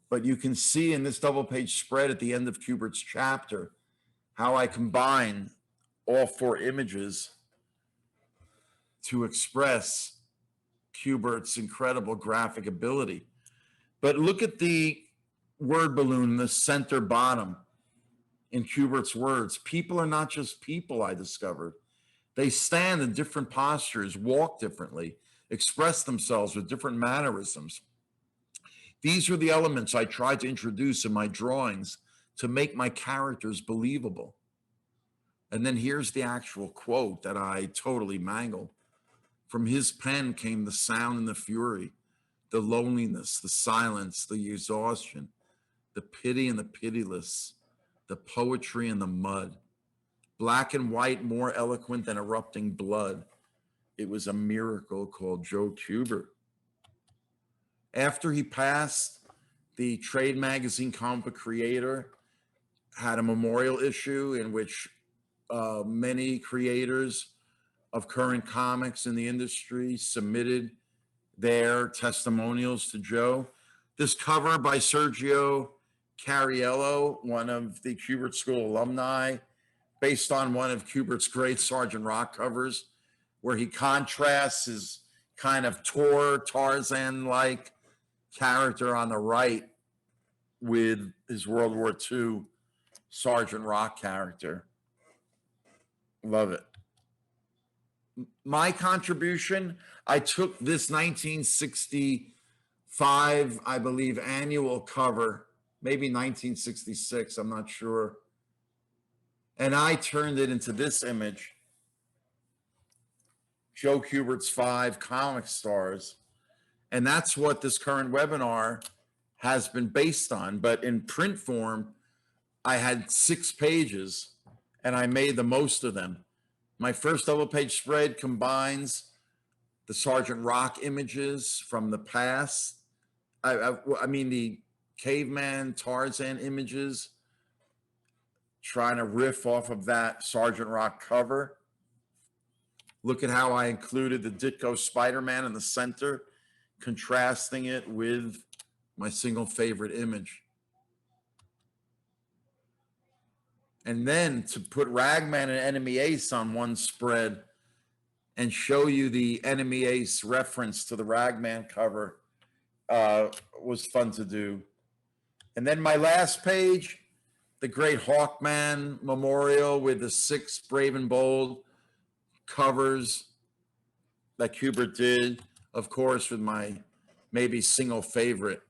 but you can see in this double-page spread at the end of Kubert's chapter how I combine all four images to express Kubert's incredible graphic ability. But look at the word balloon in the center bottom. In Kubert's words, people are not just people, I discovered. They stand in different postures, walk differently, express themselves with different mannerisms. These are the elements I tried to introduce in my drawings to make my characters believable. And then here's the actual quote that I totally mangled. "From his pen came the sound and the fury, the loneliness, the silence, the exhaustion, the pity and the pitiless, the poetry and the mud. Black and white, more eloquent than erupting blood. It was a miracle called Joe Kubert." After he passed, the trade magazine Comic Book Creator had a memorial issue in which many creators of current comics in the industry submitted their testimonials to Joe. This cover by Sergio Cariello, one of the Kubert School alumni, based on one of Kubert's great Sergeant Rock covers, where he contrasts his kind of Tarzan-like character on the right with his World War II Sergeant Rock character. Love it. My contribution, I took this 1965, I believe, annual cover maybe 1966, I'm not sure. And I turned it into this image. Joe Kubert's 5 comic stars. And that's what this current webinar has been based on. But in print form, I had 6 pages and I made the most of them. My first double page spread combines the Sergeant Rock images from the past. I mean, the caveman Tarzan images, trying to riff off of that Sergeant Rock cover. Look at how I included the Ditko Spider-Man in the center, contrasting it with my single favorite image. And then to put Ragman and Enemy Ace on one spread and show you the Enemy Ace reference to the Ragman cover was fun to do. And then my last page, the great Hawkman memorial with the 6 brave and bold covers that Kubert did, of course, with my maybe single favorite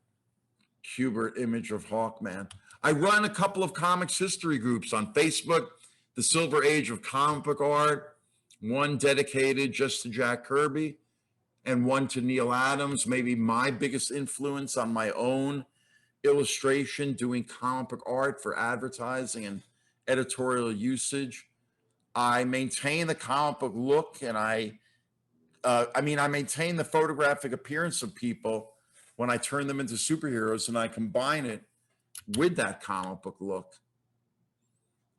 Kubert image of Hawkman. I run a couple of comics history groups on Facebook, the Silver Age of Comic Book Art, one dedicated just to Jack Kirby, and one to Neil Adams, maybe my biggest influence on my own illustration, doing comic book art for advertising and editorial usage. I maintain the comic book look, and I maintain the photographic appearance of people when I turn them into superheroes, and I combine it with that comic book look.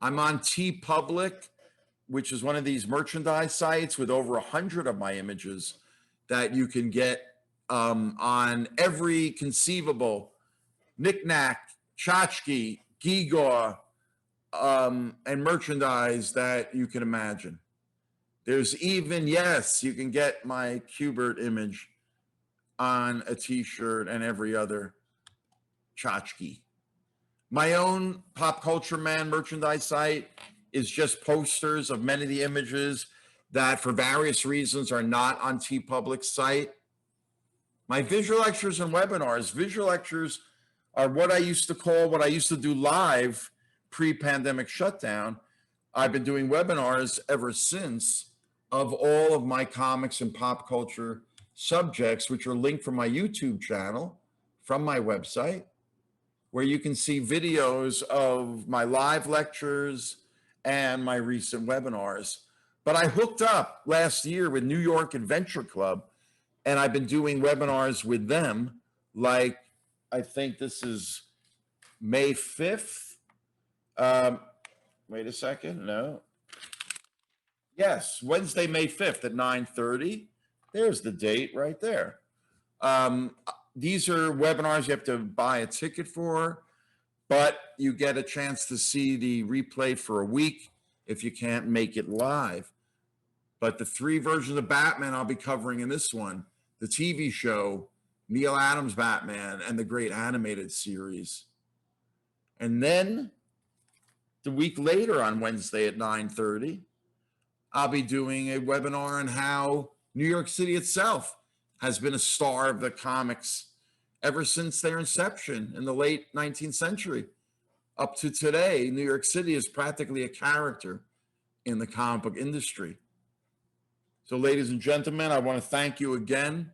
I'm on TeePublic, which is one of these merchandise sites with over 100 of my images that you can get on every conceivable knick-knack, tchotchke, gewgaw, and merchandise that you can imagine. There's even, yes, you can get my Kubert image on a t-shirt and every other tchotchke. My own Pop Culture Man merchandise site is just posters of many of the images that for various reasons are not on TeePublic's site. My visual lectures and webinars, visual lectures are what I used to do live pre-pandemic shutdown. I've been doing webinars ever since of all of my comics and pop culture subjects, which are linked from my YouTube channel, from my website, where you can see videos of my live lectures and my recent webinars. But I hooked up last year with New York Adventure Club, and I've been doing webinars with them, like I think this is May 5th. Wait a second, no. Yes, Wednesday, May 5th at 9:30. There's the date right there. These are webinars you have to buy a ticket for, but you get a chance to see the replay for a week if you can't make it live. But the 3 versions of Batman I'll be covering in this one, the TV show, Neil Adams Batman, and the great animated series. And then the week later on Wednesday at 9:30, I'll be doing a webinar on how New York City itself has been a star of the comics ever since their inception in the late 19th century. Up to today, New York City is practically a character in the comic book industry. So ladies and gentlemen, I want to thank you again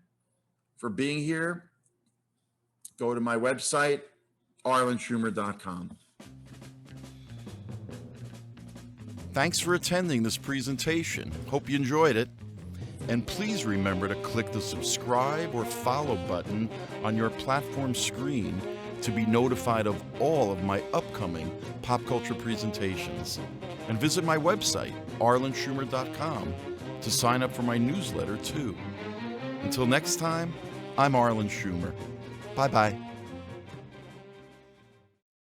for being here. Go to my website, arlenschumer.com. Thanks for attending this presentation. Hope you enjoyed it. And please remember to click the subscribe or follow button on your platform screen to be notified of all of my upcoming pop culture presentations. And visit my website, arlenschumer.com, to sign up for my newsletter too. Until next time, I'm Arlen Schumer. Bye-bye.